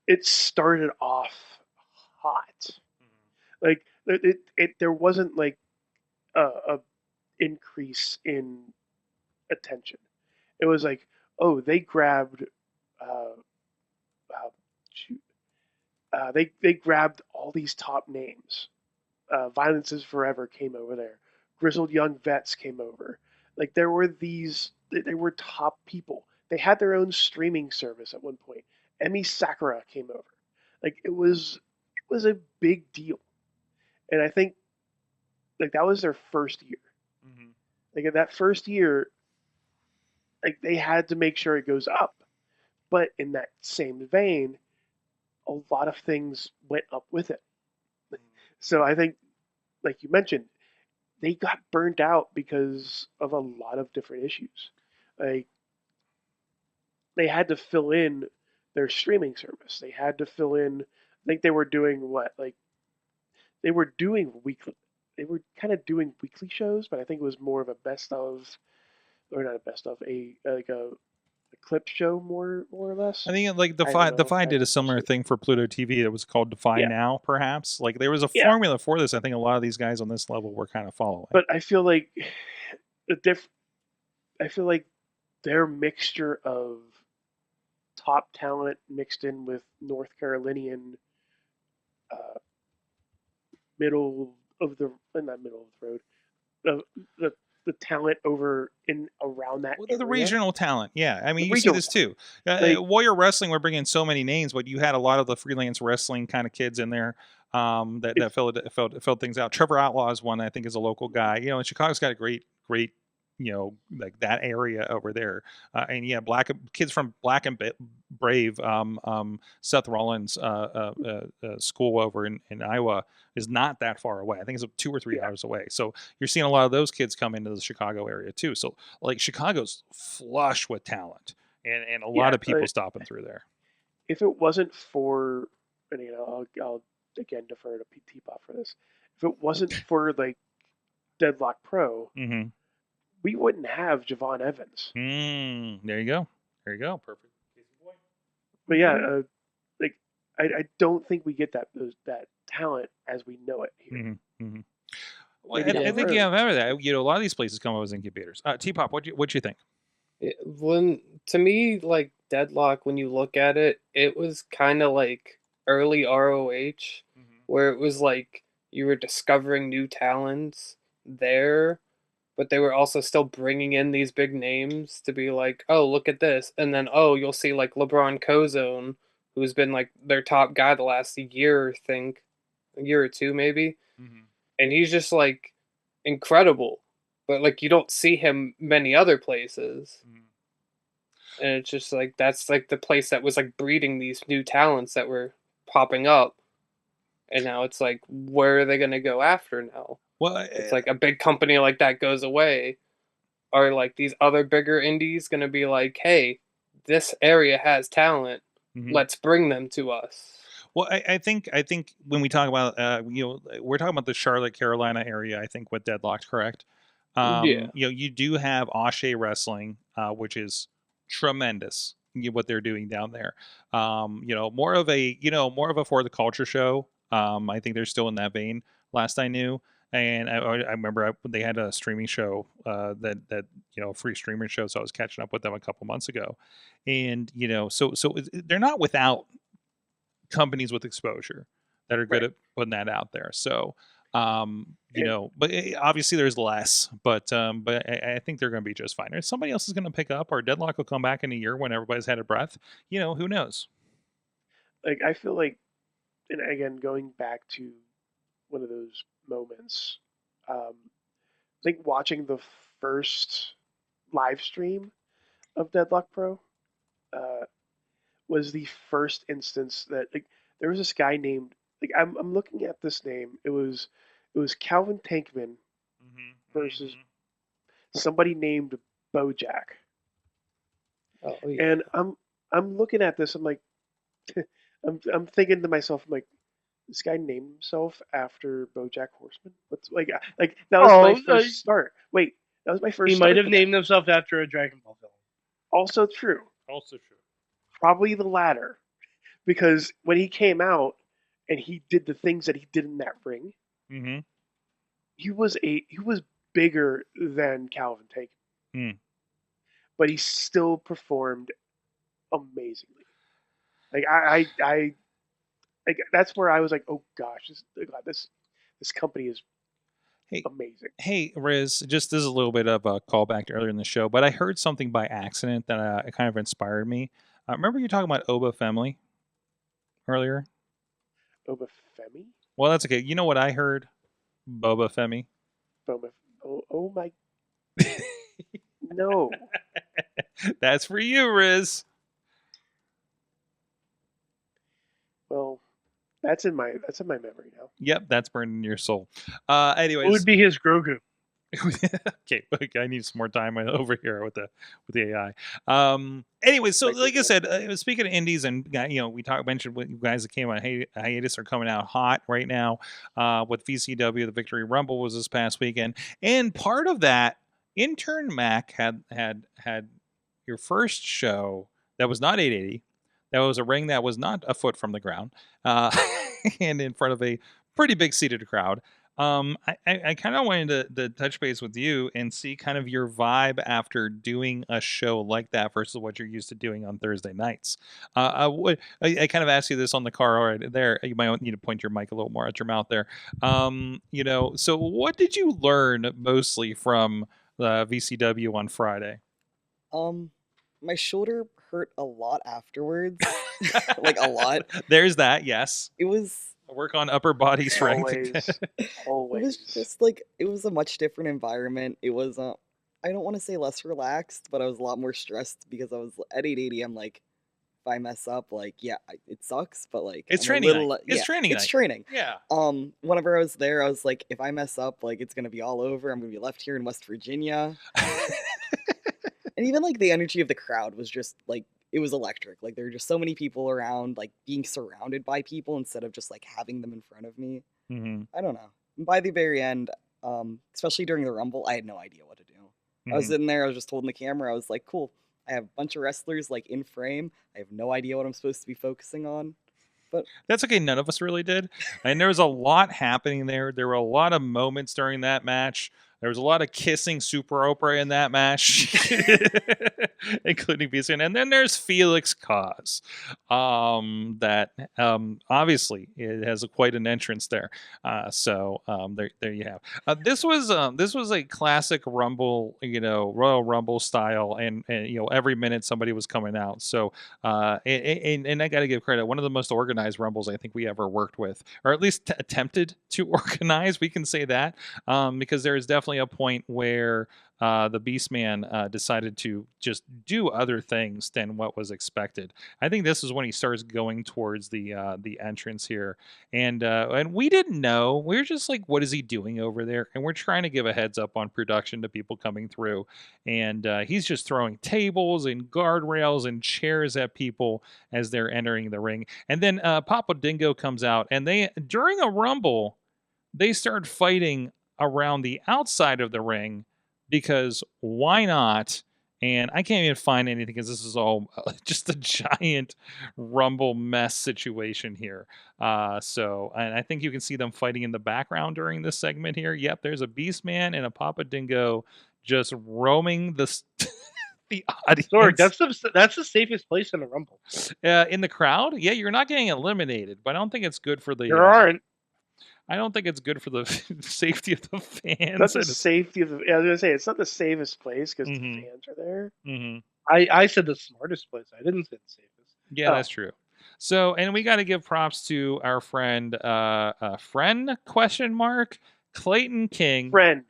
it started off hot. Like there wasn't like a increase in attention. It was like, oh, they grabbed they grabbed all these top names. Violence is Forever came over there. Grizzled Young Vets came over. Like they were top people. They had their own streaming service at one point. Emi Sakura came over. Like it was a big deal. And I think like that was their first year. Like in that first year, like they had to make sure it goes up. But in that same vein, a lot of things went up with it. So I think, like you mentioned, they got burnt out because of a lot of different issues. Like they had to fill in their streaming service. They had to fill in. I think they were doing what? Like they were doing weekly. They were kind of doing weekly shows, but I think it was more of a best of, or not a best of, a clip show more or less. I think like Defy did a similar thing for Pluto TV. It was called Defy Now, perhaps. Like there was a formula for this. I think a lot of these guys on this level were kind of following. But I feel like their mixture of top talent mixed in with North Carolinian not middle of the road, the talent over in around that area. The regional talent. Yeah. I mean, you see this too. Warrior Wrestling, we're bringing so many names, but you had a lot of the freelance wrestling kind of kids in there that filled things out. Trevor Outlaw is one I think is a local guy. And Chicago's got a great like that area over there. And kids from Black and Brave, Seth Rollins' school over in Iowa is not that far away. I think it's 2 or 3 hours away. So you're seeing a lot of those kids come into the Chicago area too. So like Chicago's flush with talent and a lot of people stopping through there. If it wasn't for and I'll again defer to T-Pop for this. If it wasn't for like Deadlock Pro, we wouldn't have Javon Evans. There you go. There you go. Perfect. But yeah, like I don't think we get that talent as we know it here. Well, I think you have that. A lot of these places come up as incubators. T-Pop, what you think? To me, like Deadlock, when you look at it, it was kind of like early ROH, where it was like you were discovering new talents there, but they were also still bringing in these big names to be like, oh, look at this. And then, oh, you'll see like LeBron Cozone, who's been like their top guy the last year or two maybe. And he's just like incredible, but like you don't see him many other places. And it's just like, that's like the place that was like breeding these new talents that were popping up. And now it's like, where are they going to go after now? Well, it's like a big company like that goes away. Are like these other bigger indies going to be like, hey, this area has talent. Let's bring them to us. Well, I think when we talk about, we're talking about the Charlotte, Carolina area, I think, with Deadlocked, correct? You do have Oshay Wrestling, which is tremendous, what they're doing down there. More of a for the culture show. I think they're still in that vein, last I knew. And I remember they had a streaming show that free streaming show, so I was catching up with them a couple months ago. And so they're not without companies with exposure that are good at putting that out there. So but obviously there's less, but I think they're going to be just fine. If somebody else is going to pick up, or Deadlock will come back in a year when everybody's had a breath, who knows? Like, I feel like, and again, going back to one of those moments, I think watching the first live stream of Deadlock Pro was the first instance that, like, there was this guy named, like, I'm looking at this name. It was Calvin Tankman versus somebody named Bojack. Oh, yeah. And I'm looking at this. I'm like, I'm thinking to myself, I'm like, this guy named himself after BoJack Horseman. What's like that was my first start. Wait, that was my first. He might have named himself after a Dragon Ball villain. Also true. Probably the latter, because when he came out and he did the things that he did in that ring, he was bigger than Calvin Tankman, but he still performed amazingly. Like I like, that's where I was like, oh gosh, this company is amazing. Hey, Rizz, just this is a little bit of a callback to earlier in the show, but I heard something by accident that it kind of inspired me. Remember you talking about Oba Femily earlier? Oba Femi? Well, that's okay. You know what I heard? Boba Femi. Oh my. No. That's for you, Rizz. Well, that's in my memory now. Yep, that's burned in your soul. Anyways, it would be his Grogu. Okay, I need some more time over here with the AI. Anyway, so like I said, speaking of indies, and we mentioned what you guys that came on hiatus are coming out hot right now. With VCW, the Victory Rumble was this past weekend, and part of that, Intern Mac had your first show that was not 880. That was a ring that was not a foot from the ground, and in front of a pretty big seated crowd. I kind of wanted to touch base with you and see kind of your vibe after doing a show like that versus what you're used to doing on Thursday nights. I kind of asked you this on the car right there. You might need to point your mic a little more at your mouth there. So what did you learn mostly from the VCW on Friday? My shoulder hurt a lot afterwards. Like a lot. There's that, yes. It was... Work on upper body strength. Always. It was just like, it was a much different environment. It was, I don't want to say less relaxed, but I was a lot more stressed because I was at 880. I'm like, if I mess up, like, yeah, it sucks, but like, it's training. It's training. It's training. Yeah. Whenever I was there, I was like, if I mess up, like, it's gonna be all over. I'm gonna be left here in West Virginia. And even like the energy of the crowd was just like, it was electric. Like there were just so many people around, like being surrounded by people instead of just like having them in front of me. I don't know. And by the very end, especially during the Rumble, I had no idea what to do. I was sitting there, I was just holding the camera. I was like, cool. I have a bunch of wrestlers like in frame. I have no idea what I'm supposed to be focusing on. But that's okay. None of us really did. And there was a lot happening there. There were a lot of moments during that match. There was a lot of kissing Super Oprah in that match, including Beastman. And then there's Felix Cause. That obviously it has quite an entrance there. So there you have. This was a classic Rumble, Royal Rumble style, and every minute somebody was coming out. So and I got to give credit. One of the most organized Rumbles I think we ever worked with, or at least attempted to organize. We can say that because there is definitely a point where the Beastman decided to just do other things than what was expected. I think this is when he starts going towards the entrance here, and we didn't know. We were just like, "What is he doing over there?" And we're trying to give a heads up on production to people coming through, and he's just throwing tables and guardrails and chairs at people as they're entering the ring. And then Papa Dingo comes out, and during a Rumble, they start fighting around the outside of the ring because why not? And I can't even find anything because this is all just a giant Rumble mess situation here. And I think you can see them fighting in the background during this segment here. Yep, there's a Beastman and a Papa Dingo just roaming the audience. Sorg, that's the safest place in the Rumble. In the crowd? Yeah, you're not getting eliminated, but I don't think it's good for the... There aren't. I don't think it's good for the safety of the fans. Not the safety of the... I was going to say, it's not the safest place because the fans are there. I said the smartest place. I didn't say the safest. Yeah, That's true. So, and we got to give props to our friend, question mark, Clayton King. Friend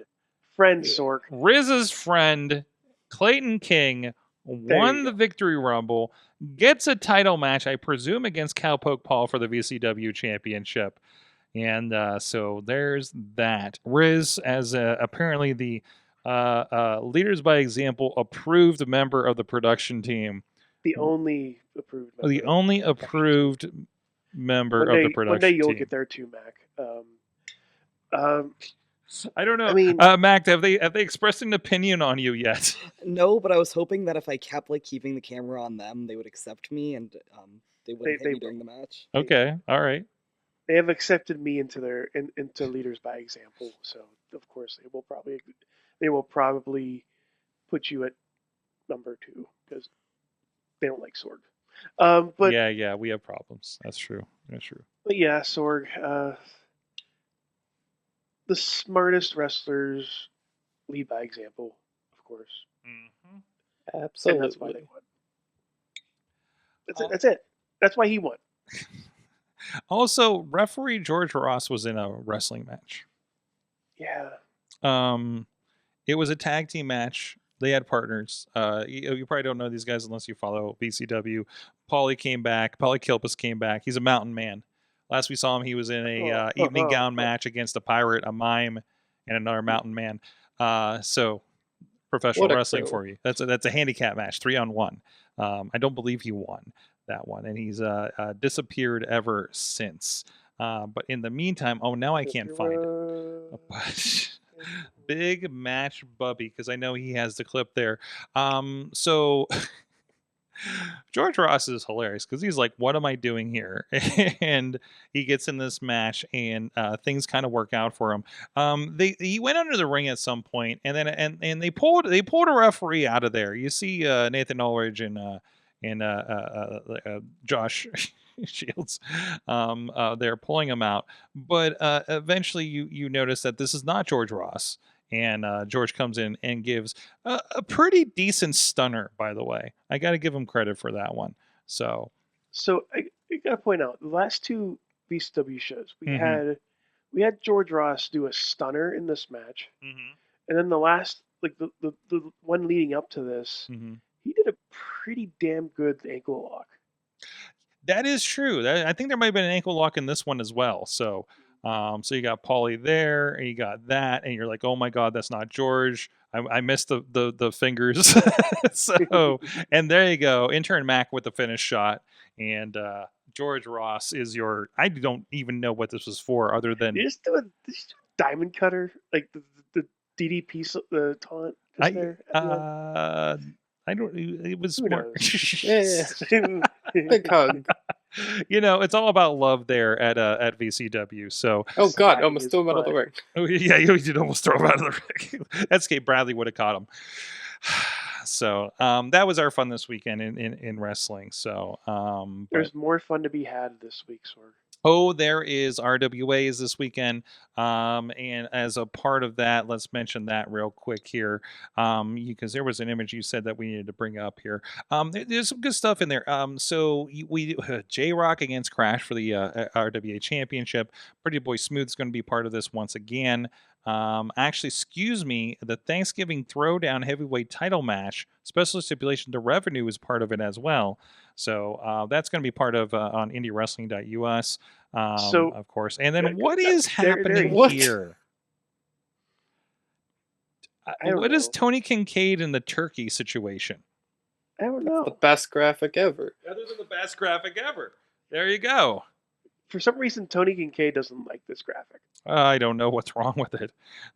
Sorg. Rizz's friend, Clayton King, won the Victory Rumble, gets a title match, I presume, against Cowpoke Paul for the VCW Championship. And so there's that. Rizz, as apparently the Leaders by Example approved member of the production team. The only approved member. The only approved member of the production team. One day you'll get there too, Mac. I don't know. I mean, Mac, have they expressed an opinion on you yet? No, but I was hoping that if I kept keeping the camera on them, they would accept me and they wouldn't hit me during the match. Okay, all right. They have accepted me into Leaders by Example, so of course they will probably put you at number 2 because they don't like Sorg. But yeah, we have problems. That's true. But yeah, Sorg, the smartest wrestlers lead by example, of course. Absolutely. And that's why they won. That's it. That's why he won. Also, referee George Ross was in a wrestling match. Yeah. It was a tag team match. They had partners. You probably don't know these guys unless you follow BCW. Paulie came back. Paulie Kilpis came back. He's a mountain man. Last we saw him, he was in a evening gown match against a pirate, a mime, and another mountain man. So professional wrestling for you. That's a handicap match, 3-on-1. I don't believe he won that one, and he's disappeared ever since. But in the meantime, now I can't find it. But big match Bubby, because I know he has the clip there. So George Ross is hilarious because he's like, what am I doing here? And he gets in this match and things kind of work out for him. He went under the ring at some point, and then and they pulled a referee out of there. You see Nathan Ulrich and Josh Shields they're pulling him out, but eventually you notice that this is not George Ross, and George comes in and gives a pretty decent stunner, by the way. I got to give him credit for that one. So I got to point out the last two BCW shows we had George Ross do a stunner in this match, and then the last the one leading up to this, he did a pretty damn good ankle lock. That is true. I think there might have been an ankle lock in this one as well. So So you got Paulie there, and you got that, and you're like, oh my God, that's not George. I missed the fingers. So, and there you go. Intern Mac with the finish shot, and George Ross is your. I don't even know what this was for, other than They just do a diamond cutter, like the DDP the taunt just there. At the end. I don't. It was Who more. knows? Yeah. Big hug. You know, it's all about love there at VCW. So, Oh God, Sliding almost his threw him out of the butt. ring. oh yeah, you did almost throw him out of the ring. Escape Bradley would have caught him. So that was our fun this weekend in wrestling. So There's more fun to be had this week, Sorg. oh, there is RWAs this weekend. And as a part of that, let's mention that real quick here. Because there was an image you said that we needed to bring up here. There's some good stuff in there. So we J-Rock against Crash for the RWA Championship. Pretty Boy Smooth is going to be part of this once again. Actually, excuse me, the Thanksgiving Throwdown heavyweight title match, special stipulation to revenue is part of it as well. So that's going to be part of on IndieWrestling.us, So, of course. And then there- what is there- happening what? here? I don't What is know. Tony Kincaid and the turkey situation? I don't The know. best graphic ever. Other than the best graphic ever. There you go. For some reason, Tony Kincaid doesn't like this graphic. I don't know what's wrong with it.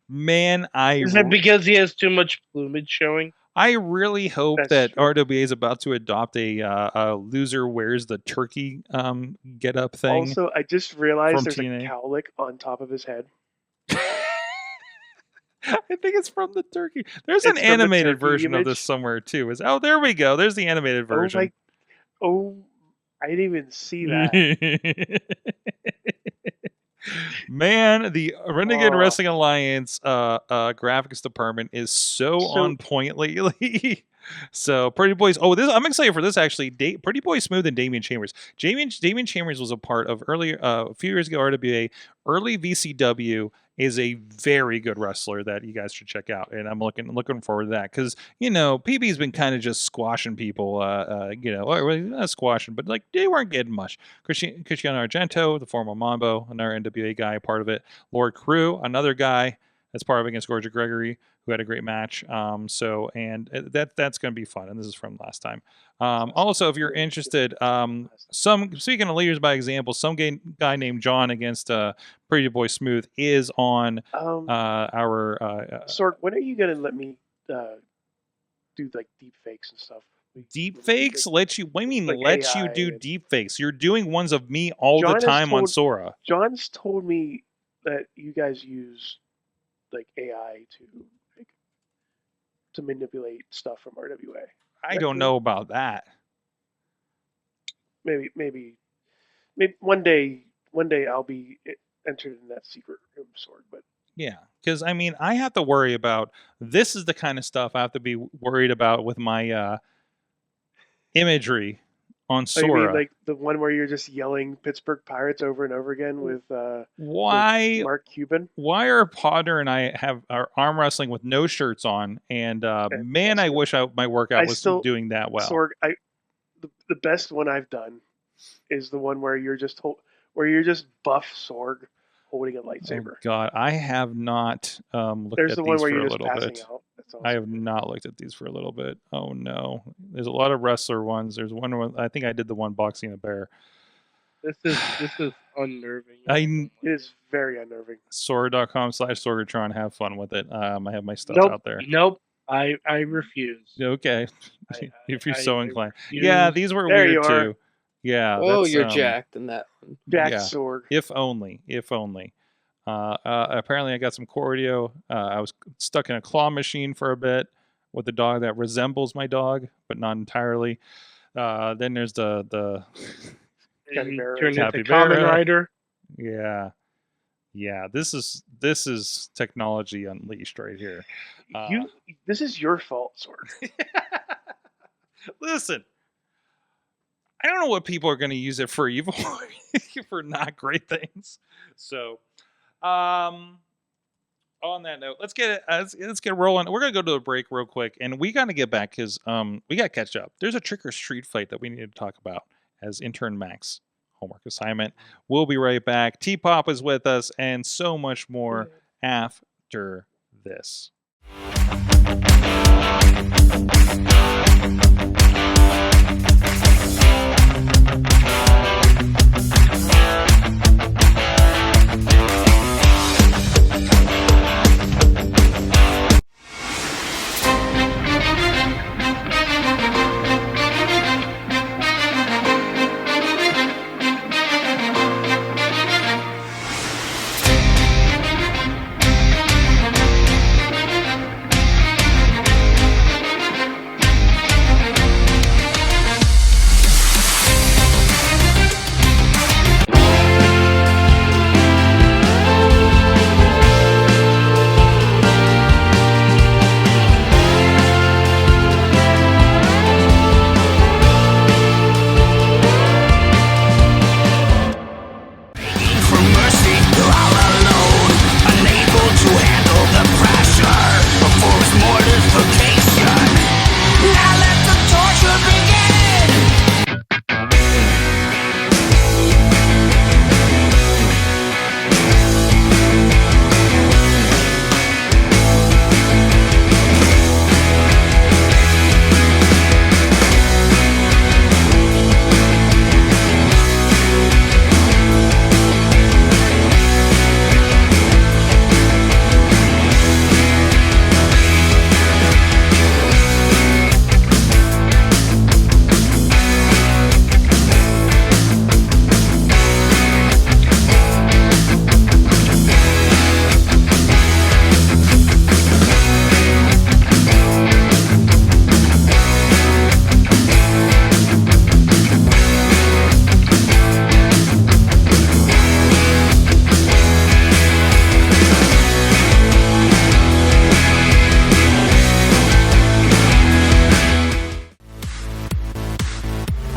Man, Is it because he has too much plumage showing? I really hope That's that true. RWA is about to adopt a loser wears the turkey get up thing. Also, I just realized from there's TNA. a cowlick on top of his head. I think it's from the turkey. There's It's an from the animated turkey version of image. this somewhere too. Oh, there we go. There's the animated version. Oh, I didn't even see that. Man, the Renegade Oh. Wrestling Alliance graphics department is so on point lately. So Pretty Boys. Oh, this I'm excited for this actually. Pretty Boy Smooth and Damian Chambers. Damian Chambers was a part of earlier a few years ago RWA. Early VCW is a very good wrestler that you guys should check out, and I'm looking forward to that because PB's been kind of just squashing people, or not squashing, but like they weren't getting much. Cristiano Argento, the former Mambo, another NWA guy, part of it. Lord Crew, another guy that's part of it against Gorgia Gregory, who had a great match. That's going to be fun, and this is from last time. Also, if you're interested, speaking of leaders by example, some guy named John against Pretty Boy Smooth is on our. Sorg, when are you gonna let me do like deep fakes and stuff? Deep fakes let you. What do you mean? Like Lets you AI do and- deep fakes? You're doing ones of me all John the has time on told- Sora. John's told me that you guys use like AI to manipulate stuff from RWA. I don't know about that. Maybe one day I'll be entered in that secret room, Sorg. But Yeah, because I mean, I have to worry about. This is the kind of stuff I have to be worried about with my imagery on oh, you mean Sora. like the one where you're just yelling Pittsburgh Pirates over and over again with Why? Mark Cuban? Why are Potter and I have our arm wrestling with no shirts on? And man, I wish my workout I was still- doing that well. Sorg, the best one I've done is the one where you're just buff Sorg holding a lightsaber. Oh God, I have not looked There's at the one these where for you're a just little passing bit. out. That's awesome. I have not looked at these for a little bit. Oh no, there's a lot of wrestler ones. There's one. I think I did the one boxing a bear. This is unnerving. It is very unnerving. Sora.com/Sorgatron. Have fun with it. I have my stuff Nope. out there. Nope. I refuse. Okay, I- if you're I- so I inclined. refuse. Yeah, these were There weird you are. too. Yeah. Oh, that's, you're jacked in that one. Jack Yeah. Sorg. If only. Apparently, I got some cardio. I was stuck in a claw machine for a bit with a dog that resembles my dog, but not entirely. Then there's the And he Capybara. turned into Kamen Capybara. Rider. yeah. This is technology unleashed right here. This is your fault, Sorg. Listen, I don't know what people are going to use it for evil, for not great things. So, on that note, let's get rolling. We're gonna go to a break real quick, and we got to get back because we got to catch up. There's a trick or street fight that we need to talk about as intern Max homework assignment. We'll be right back. T-Pop is with us and so much more after this.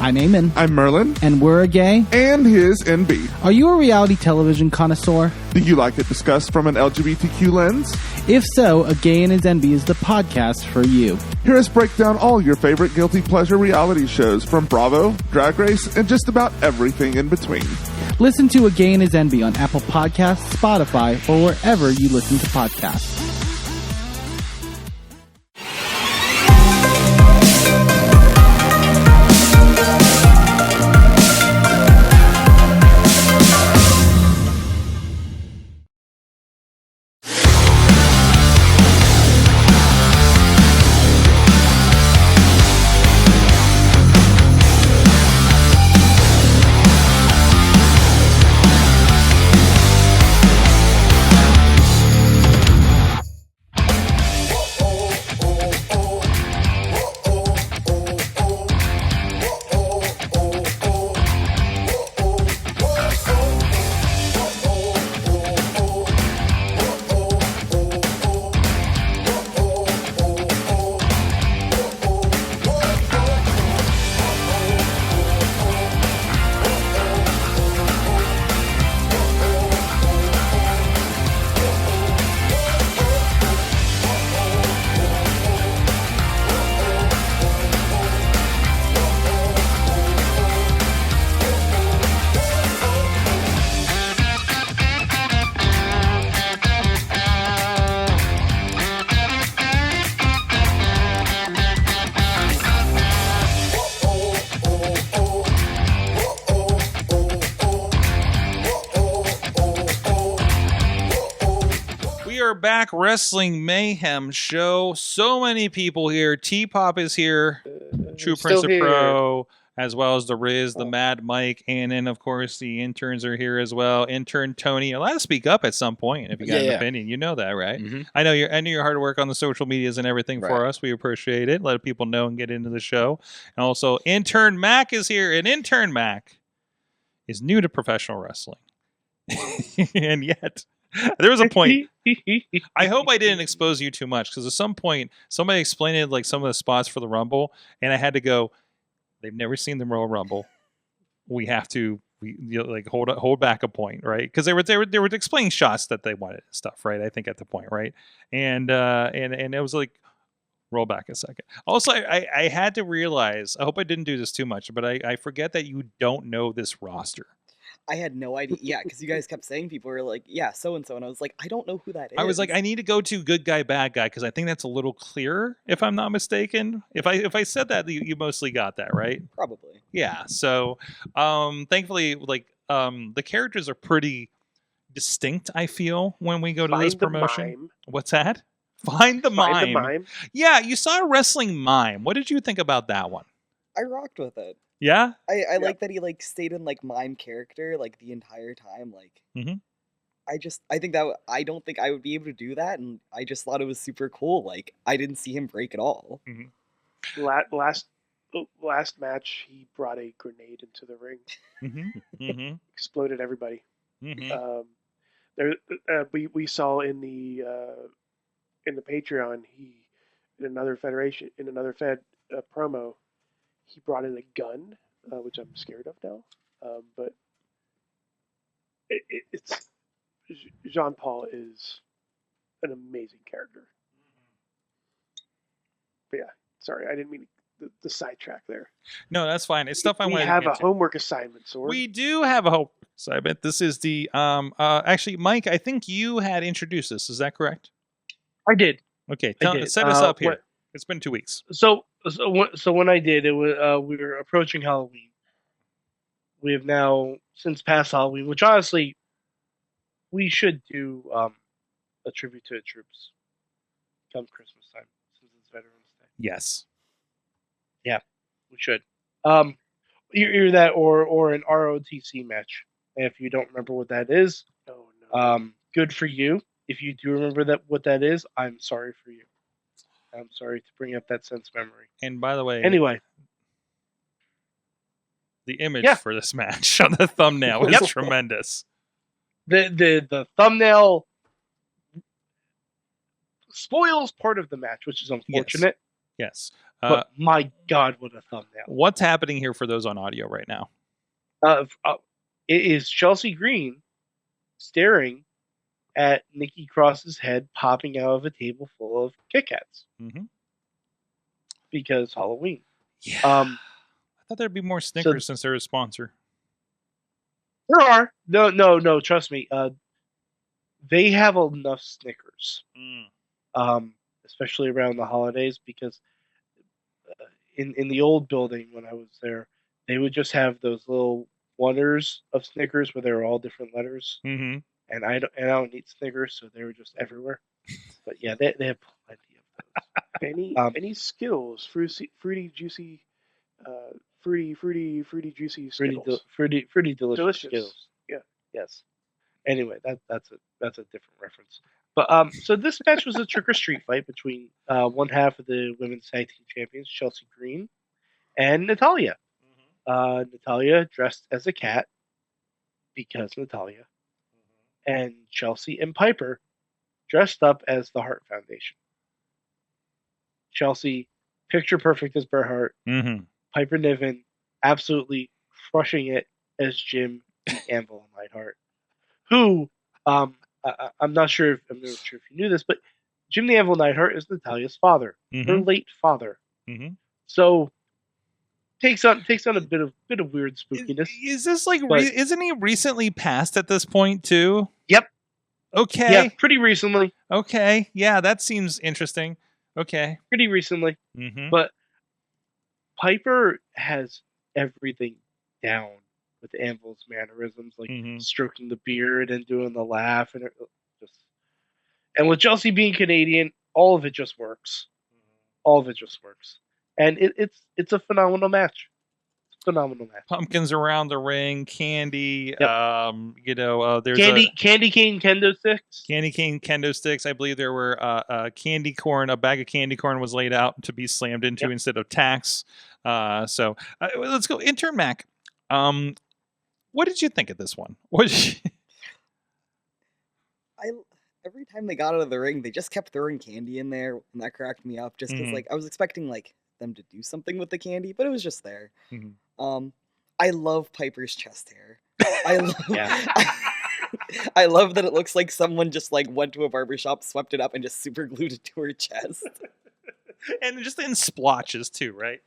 I'm Eamon. I'm Merlin. And we're a gay. And his NB. Are you a reality television connoisseur? Do you like it discussed from an LGBTQ lens? If so, A Gay and His NB is the podcast for you. Hear us break down all your favorite guilty pleasure reality shows from Bravo, Drag Race, and just about everything in between. Listen to A Gay and His NB on Apple Podcasts, Spotify, or wherever you listen to podcasts. Back Wrestling Mayhem show. So many people here. T-Pop is here. True Prince of Pro, as well as the Rizz, the Mad Mike, and then of course the interns are here as well. Intern Tony, allowed to speak up at some point if you got an opinion. You know that, right? Mm-hmm. I know your hard work on the social medias and everything for us. We appreciate it. Let people know and get into the show. And also, Intern Mac is here, and Intern Mac is new to professional wrestling, and yet. There was a point. I hope I didn't expose you too much, because at some point somebody explained like some of the spots for the Rumble, and I had to go. They've never seen the Royal Rumble. We have to like hold back a point, right? Because they were explaining shots that they wanted and stuff, right? I think at the point, right? And it was like, Roll back a second. Also, I had to realize, I hope I didn't do this too much, but I forget that you don't know this roster. I had no idea. Yeah, because you guys kept saying people were like, yeah, so-and-so. And I was like, I don't know who that is. I was like, I need to go to good guy, bad guy, because I think that's a little clearer, if I'm not mistaken. If I said that, you mostly got that, right? Probably. Yeah. So, thankfully, like, the characters are pretty distinct, I feel, when we go to this promotion. Mime. What's that? Find the Find mime. the mime. Yeah, you saw a wrestling mime. What did you think about that one? I rocked with it. Yeah? I like that he like stayed in like mime character like the entire time. Like I think that I don't think I would be able to do that, and I just thought it was super cool. Like I didn't see him break at all. Last match, he brought a grenade into the ring. Exploded everybody. We saw in the Patreon, in another Fed promo, he brought in a gun, which I'm scared of now. But it's Jean Paul is an amazing character. But yeah, sorry, I didn't mean the sidetrack there. No, that's fine. It's stuff I want to have a homework assignment, Sorg. We do have a homework assignment. This is the actually, Mike, I think you had introduced this. Is that correct? I did. Okay, set us up here. It's been 2 weeks. So when I did, it was we were approaching Halloween. We have now since past Halloween, which honestly we should do a tribute to the troops come Christmas time since it's Veterans Day. Yes. Yeah, we should. Either that or an ROTC match. And if you don't remember what that is, good for you. If you do remember what that is, I'm sorry for you. I'm sorry to bring up that sense memory. And by the way, anyway, the image for this match on the thumbnail is tremendous. The thumbnail spoils part of the match, which is unfortunate. Yes. But my God, what a thumbnail! What's happening here for those on audio right now? It is Chelsea Green staring at Nikki Cross's head popping out of a table full of Kit Kats. Because Halloween. Yeah. I thought there'd be more Snickers since they're a sponsor. There are. No, trust me. They have enough Snickers. Especially around the holidays, because in the old building when I was there, they would just have those little oneers of Snickers where they were all different letters. And I don't eat Snickers, so they were just everywhere. But yeah, they have plenty of those. Any Skittles, fruity, juicy, fruity, juicy Skittles. Fruity, delicious Skittles. Yeah. Yes. Anyway, that's a different reference. But so this match was a trick or treat fight between one half of the women's tag team champions, Chelsea Green, and Natalya. Natalya dressed as a cat because Natalya. And Chelsea and Piper dressed up as the Hart Foundation. Chelsea, picture perfect as Bret Hart. Piper Niven, absolutely crushing it as Jim the Anvil Neidhart, who I'm not sure if you knew this, but Jim the Anvil Neidhart is Natalya's father, her late father. So takes on a bit of weird spookiness. Is this like isn't he recently passed at this point too? Yep. Okay. Yeah, pretty recently. Okay. Yeah, that seems interesting. Okay. Pretty recently. But Piper has everything down with Anvil's mannerisms, like stroking the beard and doing the laugh, and with Chelsea being Canadian, all of it just works. All of it just works, and it's a phenomenal match. Pumpkins around the ring, candy. Yep. There's candy cane kendo sticks. Candy cane kendo sticks. I believe there were candy corn. A bag of candy corn was laid out to be slammed into instead of tacks. So let's go. Intern Mac. What did you think of this one? Every time they got out of the ring, they just kept throwing candy in there, and that cracked me up. Just because, I was expecting them to do something with the candy, but it was just there. I love Piper's chest hair. I love that it looks like someone just went to a barbershop, swept it up, and just super glued it to her chest. And just in splotches too, right?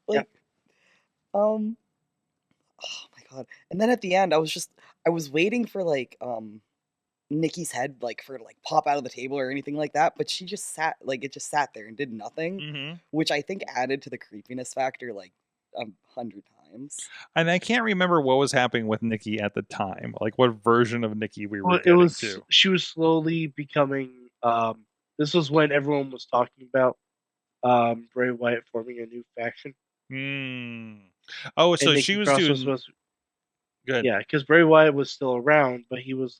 Like, oh my god! And then at the end, I was waiting for like Nikki's head for to pop out of the table or anything like that, but she just sat it just sat there and did nothing, which I think added to the creepiness factor 100 times. And I can't remember what was happening with Nikki at the time, like what version of Nikki we were getting to. She was slowly becoming. This was when everyone was talking about Bray Wyatt forming a new faction. Oh, so she was doing. Good. Yeah, because Bray Wyatt was still around, but he was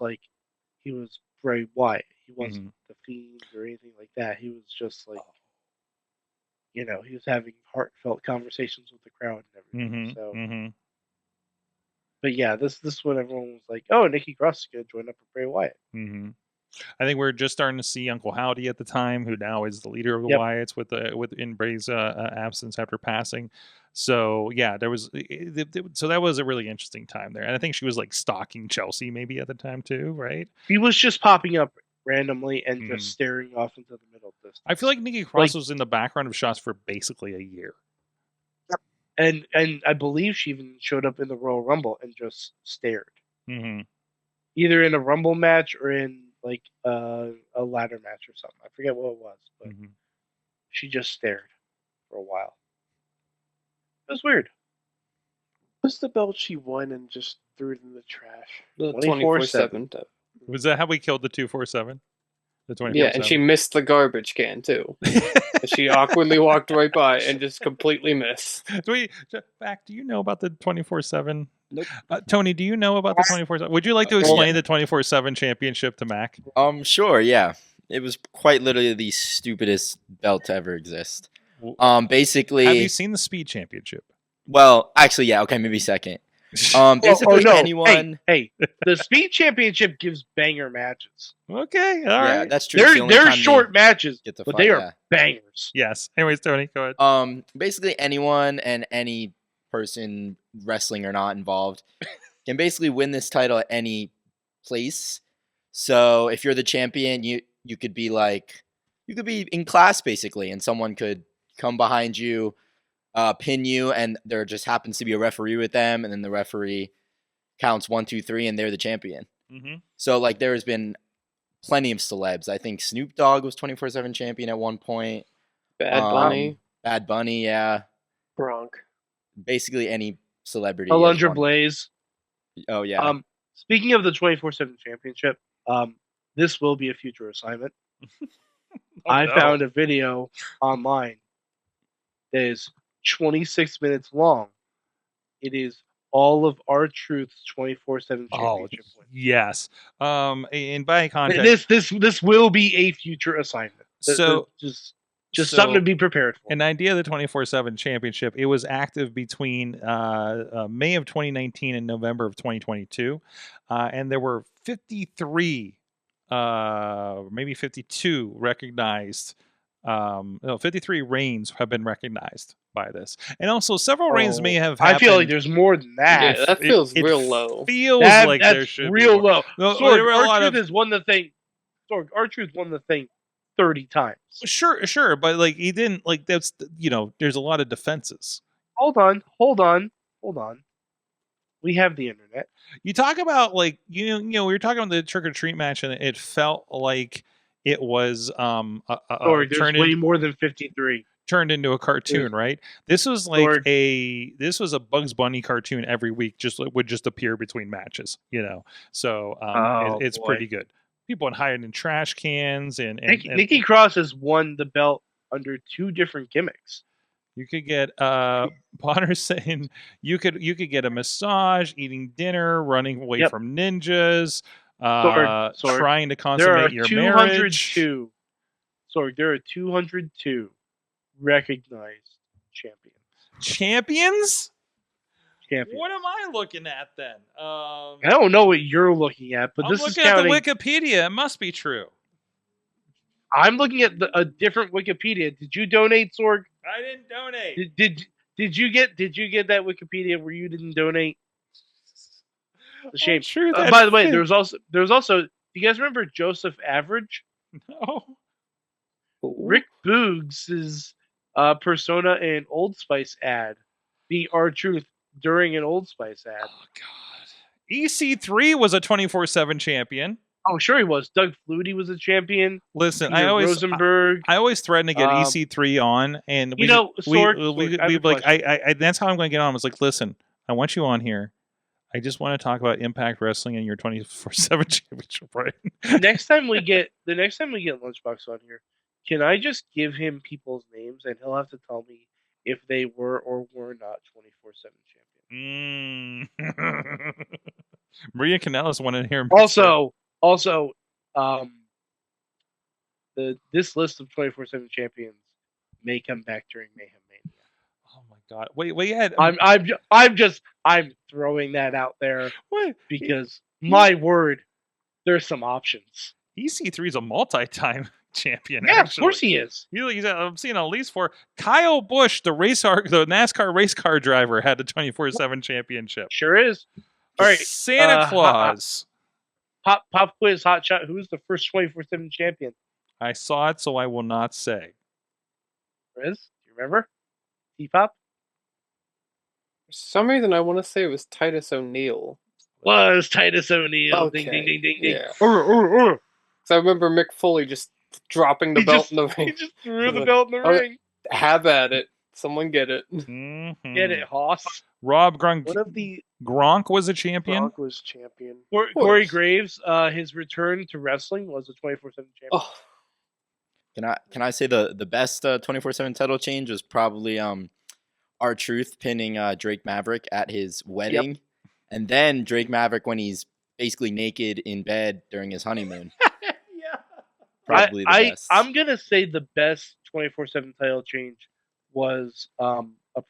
Bray Wyatt. He wasn't the Fiend or anything like that. He was just he was having heartfelt conversations with the crowd and everything. But yeah, this when everyone was like, "Oh, Nikki Cross is going to join up with Bray Wyatt." I think we're just starting to see Uncle Howdy at the time, who now is the leader of the Wyatts in Bray's absence after passing. So yeah, there was so that was a really interesting time there, and I think she was stalking Chelsea maybe at the time too, right? He was just popping up randomly and just staring off into the middle distance. I feel like Nikki Cross was in the background of shots for basically a year. Yep. And I believe she even showed up in the Royal Rumble and just stared. Either in a Rumble match or in a ladder match or something. I forget what it was, but she just stared for a while. It was weird. What's the belt she won and just threw it in the trash? The 24/7. Was that how we killed the 247? The 24/7. Yeah, and she missed the garbage can too. She awkwardly walked right by and just completely missed. Do you know about the 24/7? Nope. Tony, do you know about the 24/7? Would you like to explain the 24/7 championship to Mac? Sure, yeah. It was quite literally the stupidest belt to ever exist. Basically, have you seen the Speed Championship? Well, actually, yeah. Okay, maybe second. Basically, anyone. Hey, the Speed Championship gives banger matches. Okay, all right. Yeah, that's true. They're short matches, but they are bangers. Yes. Anyways, Tony, go ahead. Basically, anyone and any person, wrestling or not involved, can basically win this title at any place. So if you're the champion, you could be in class basically, and someone could come behind you, pin you, and there just happens to be a referee with them, and then the referee counts 1, 2, 3, and they're the champion. So there's been plenty of celebs. I think Snoop Dogg was 24/7 champion at one point. Bad Bunny, yeah. Bronk. Basically any celebrity. Alundra Blaze. Oh yeah. Speaking of the 24/7 championship, this will be a future assignment. I found a video online that is 26 minutes long. It is all of R-Truth's 24/7 championship win. Yes. And by context, this will be a future assignment. So just something to be prepared for. An idea of the 24/7 championship. It was active between May of 2019 and November of 2022, and there were 53, maybe 52 recognized. 53 reigns have been recognized by this, and also several reigns may have happened. I feel like there's more than that. Yeah, that feels real low. Feels like there should real be more. low. No, Sorg, R-Truth has won the thing. Sorg, R-Truth won the thing 30 times. Sure, but he didn't that's there's a lot of defenses. Hold on. We have the internet. You talk about we were talking about the trick or treat match, and it felt like it was there's way more than 53 turned into a cartoon, right? This was this was a Bugs Bunny cartoon every week. Would just appear between matches, So it's pretty good. People hiding in trash cans and Nikki Cross has won the belt under 2 different gimmicks. You could get Potter saying you could get a massage, eating dinner, running away from ninjas. Sorg, trying to consummate your marriage. Sorg, there are 202 recognized champions. Champions? Champions. What am I looking at then? I don't know what you're looking at, but this is counting. I'm looking at the Wikipedia. It must be true. I'm looking at a different Wikipedia. Did you donate, Sorg? I didn't donate. Did you get that Wikipedia where you didn't donate? It's a shame. Sure. By the way, there was also. Do you guys remember Joseph Average? No. Rick Boogs' persona in Old Spice ad beat R-Truth during an Old Spice ad. Oh, God. EC3 was a 24/7 champion. Oh, sure he was. Doug Flutie was a champion. Listen, Peter Rosenberg. I always threaten to get EC3 on, and Sorg, that's how I'm going to get on. I was like, listen, I want you on here. I just want to talk about Impact Wrestling and your 24/7 championship, right? next time we get Lunchbox on here, can I just give him people's names and he'll have to tell me if they were or were not 24/7 champions? Maria Kanellis wanted to hear him. Also, this list of 24/7 champions may come back during Mayhem Mania. Oh my God! Wait, yeah. I'm throwing that out there What? because my word, there's some options. EC3 is a multi-time champion. Yeah, actually. of course he is. I'm seeing at least 4. Kyle Busch, the NASCAR race car driver, had the 24/7 championship. Sure is. All right, Santa Claus. Pop quiz hot shot. Who's the first 24/7 champion? I saw it, so I will not say. Rizz, do you remember? T-Pop? For some reason, I want to say it was Titus O'Neil. Was Titus O'Neil. Okay. Ding, ding, ding, ding. Yeah. So I remember Mick Foley just dropping the belt in the ring. He just threw the belt in the ring. Have at it. Someone get it. Mm-hmm. Get it, Hoss. Rob Gronk. One of the Gronk was a champion. Gronk was champion. Corey Graves, his return to wrestling was a 24/7 champion. Oh. Can I say the best 24/7 title change was probably R-Truth pinning Drake Maverick at his wedding, and then Drake Maverick when he's basically naked in bed during his honeymoon. Yeah. Probably the best. I'm gonna say the best 24/7 title change was a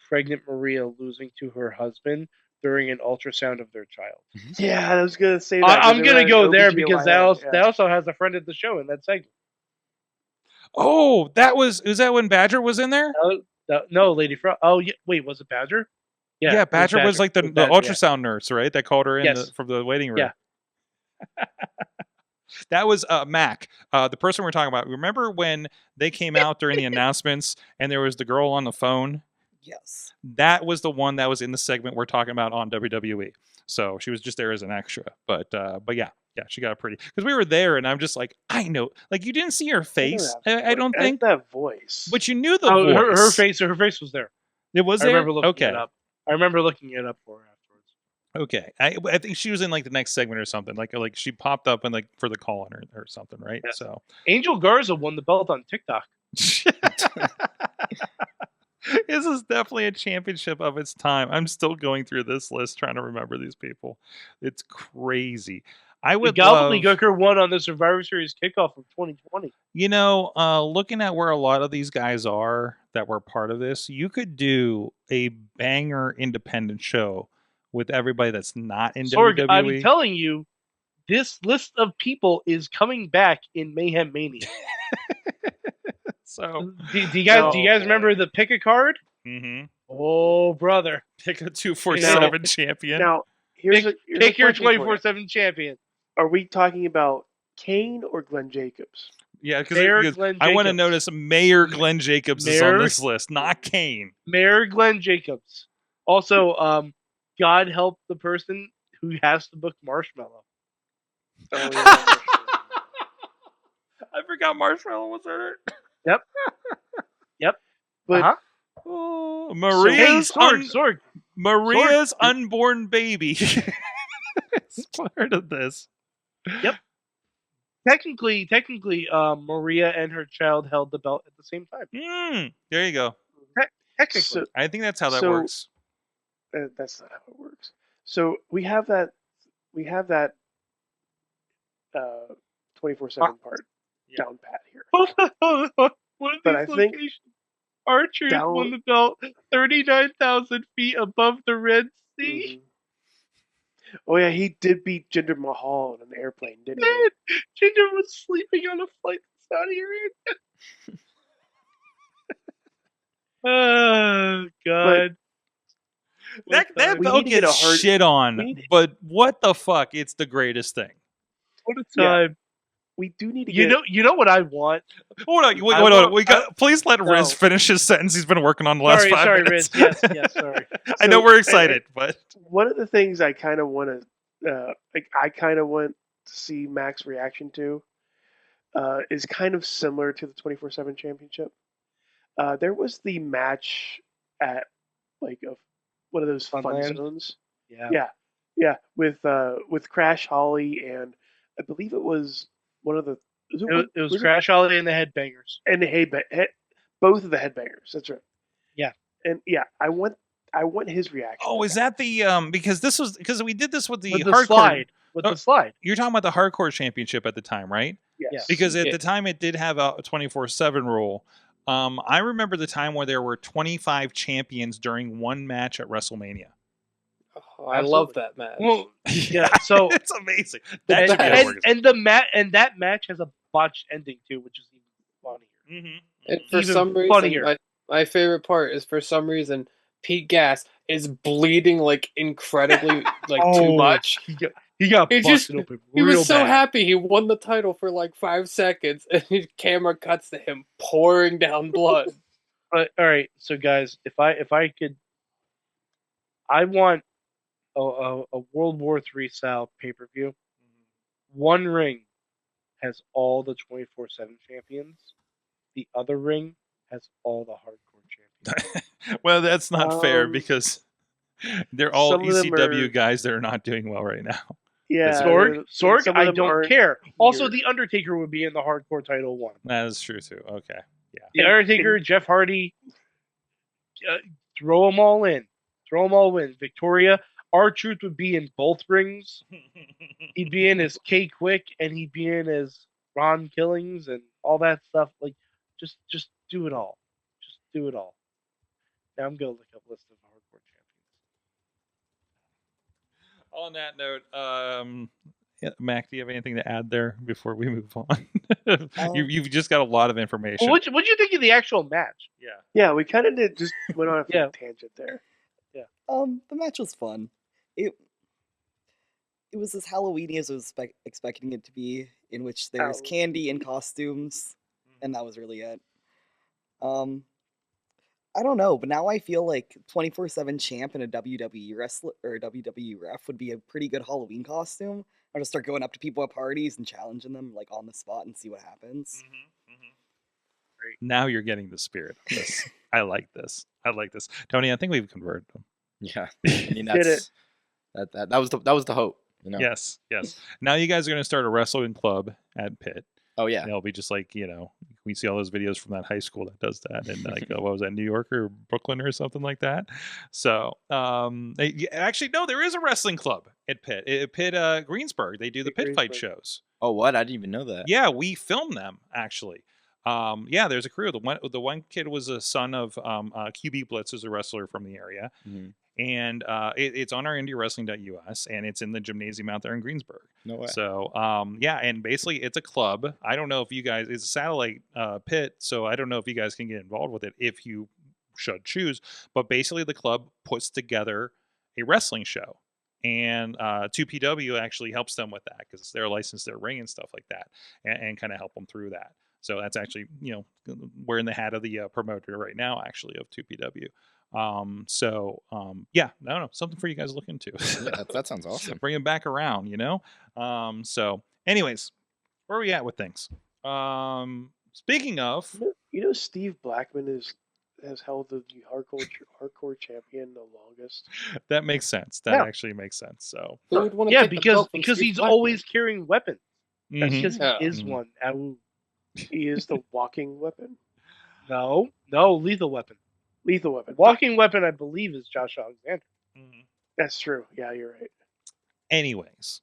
pregnant Maria losing to her husband during an ultrasound of their child. Yeah, I was gonna say that. I'm gonna go there because OBGYN, that also has a friend at the show in that segment. Oh, was that when Badger was in there? No, Lady Frog. Oh, yeah. Wait, was it Badger? Yeah, Badger was like the Badger, ultrasound nurse, right? That called her in from the waiting room. Yeah. That was Mac, the person we're talking about. Remember when they came out during the announcements and there was the girl on the phone? Yes. That was the one that was in the segment we're talking about on WWE. So she was just there as an extra. But yeah, she got a pretty, because we were there and I'm just like, I know, like you didn't see her face. I don't think that voice, but you knew the voice. Her face was there. It was there. I remember looking it up. I remember looking it up for her afterwards. Okay, I think she was in like the next segment or something. Like she popped up and like for the call on or something, right? Yeah. So Angel Garza won the belt on TikTok. This is definitely a championship of its time. I'm still going through this list trying to remember these people. It's crazy. I would Gobbledygooker won on the Survivor Series kickoff of 2020. You know, looking at where a lot of these guys are that were part of this, you could do a banger independent show with everybody that's not in Sorg, WWE. I'm telling you, this list of people is coming back in Mayhem Mania. So, do you guys remember the pick a card? Mm-hmm. Oh, brother, pick a 247 champion. Now, pick your 24/7 champion. Are we talking about Kane or Glenn Jacobs? Yeah, because I want to notice Mayor Glenn Jacobs is on this list, not Kane. Mayor Glenn Jacobs. Also, God help the person who has to book Marshmallow. Oh, yeah, I forgot Marshmallow was in it. Yep. But Maria's Sorg. unborn baby is part of this. Yep. Technically, Maria and her child held the belt at the same time. There you go. Technically, I think that's how that works. That's not how it works. So we have that 24/7 part down pat here. One of these locations, R-Truth won the belt 39,000 feet above the Red Sea. Mm-hmm. Oh yeah, he did beat Jinder Mahal on an airplane, didn't he? Jinder was sleeping on a flight to Saudi Arabia. Oh God. That belt gets shit on, but what the fuck? It's the greatest thing. What a time. we do need to You know what I want? Hold on, wait, hold on. Please let Rizz finish his sentence he's been working on the last 5 minutes. Sorry, Rizz. Yes, sorry. I know we're excited, but one of the things I kind of want to, I kind of want to see Mac's reaction to, is kind of similar to the 24/7 championship. There was the match at like one of those fun zones. Yeah, with Crash Holly and I believe it was one of the. It was Crash Holly and the Headbangers. And the both of the Headbangers. That's right. Yeah, and I want his reaction. Oh, is that the because we did this with the hardcore slide. The slide. You're talking about the hardcore championship at the time, right? Yes. Because at the time it did have a 24/7 rule. I remember the time where there were 25 champions during one match at WrestleMania. Oh, I love that match. Well, yeah, so it's amazing. And that match has a botched ending too, which is even funnier. Mm-hmm. And for some reason, my favorite part is for some reason Pete Gas is bleeding like incredibly too much. He got busted open. He was so happy he won the title for like 5 seconds, and his camera cuts to him pouring down blood. All right, so guys, if I could, I want a World War III style pay-per-view. One ring has all the 24/7 champions. The other ring has all the hardcore champions. Well, that's not fair because they're all ECW guys that are not doing well right now. Yeah, Sorg, I don't care. Also, The Undertaker would be in the hardcore title one. That is true too. Okay, yeah. The Undertaker, Jeff Hardy, throw them all in. Victoria. R-Truth would be in both rings. He'd be in as K Quick, and he'd be in as Ron Killings and all that stuff. Like, just do it all. Just do it all. Now I'm gonna look up a list of hardcore champions. On that note, Mac, do you have anything to add there before we move on? You've just got a lot of information. Well, what'd you think of the actual match? Yeah, we kind of just went on a tangent there. Yeah. The match was fun. It was as Halloweeny as I was expecting it to be, in which there was candy and costumes, and that was really it. I don't know, but now I feel like 24/7 champ and a WWE wrestler or a WWE ref would be a pretty good Halloween costume. I'll just start going up to people at parties and challenging them like on the spot and see what happens. Great. Now you're getting the spirit of this. I like this. Tony, I think we've converted them. Yeah, I mean, that was the hope. You know? Yes. Now you guys are going to start a wrestling club at Pitt. Oh yeah, it'll be just like we see all those videos from that high school that does that, and like what was that, New York or Brooklyn or something like that. So actually no, there is a wrestling club at Pitt. Greensburg. They do the Pit Fight shows. Oh, what? I didn't even know that. Yeah, we film them actually. There's a crew. The one kid was a son of QB Blitz, who's a wrestler from the area. Mm-hmm. And it's on our IndieWrestling.us, and it's in the gymnasium out there in Greensburg. No way. So, and basically it's a club. I don't know if you guys, it's a satellite pit, so I don't know if you guys can get involved with it if you should choose. But basically the club puts together a wrestling show. And 2PW actually helps them with that because they're licensed their ring and stuff like that, and kind of help them through that. So that's actually, we're in the hat of the promoter right now, actually, of 2PW. Something for you guys to look into. Yeah, that sounds awesome. Bring them back around, So anyways, where are we at with things? Speaking of, Steve Blackman has held the hardcore champion the longest. That makes sense. That actually makes sense. So because he's always carrying weapons. That's because he is one. He is the walking weapon. No, lethal weapon. Lethal weapon. Walking weapon, I believe, is Josh Alexander. Mm-hmm. That's true. Yeah, you're right. Anyways,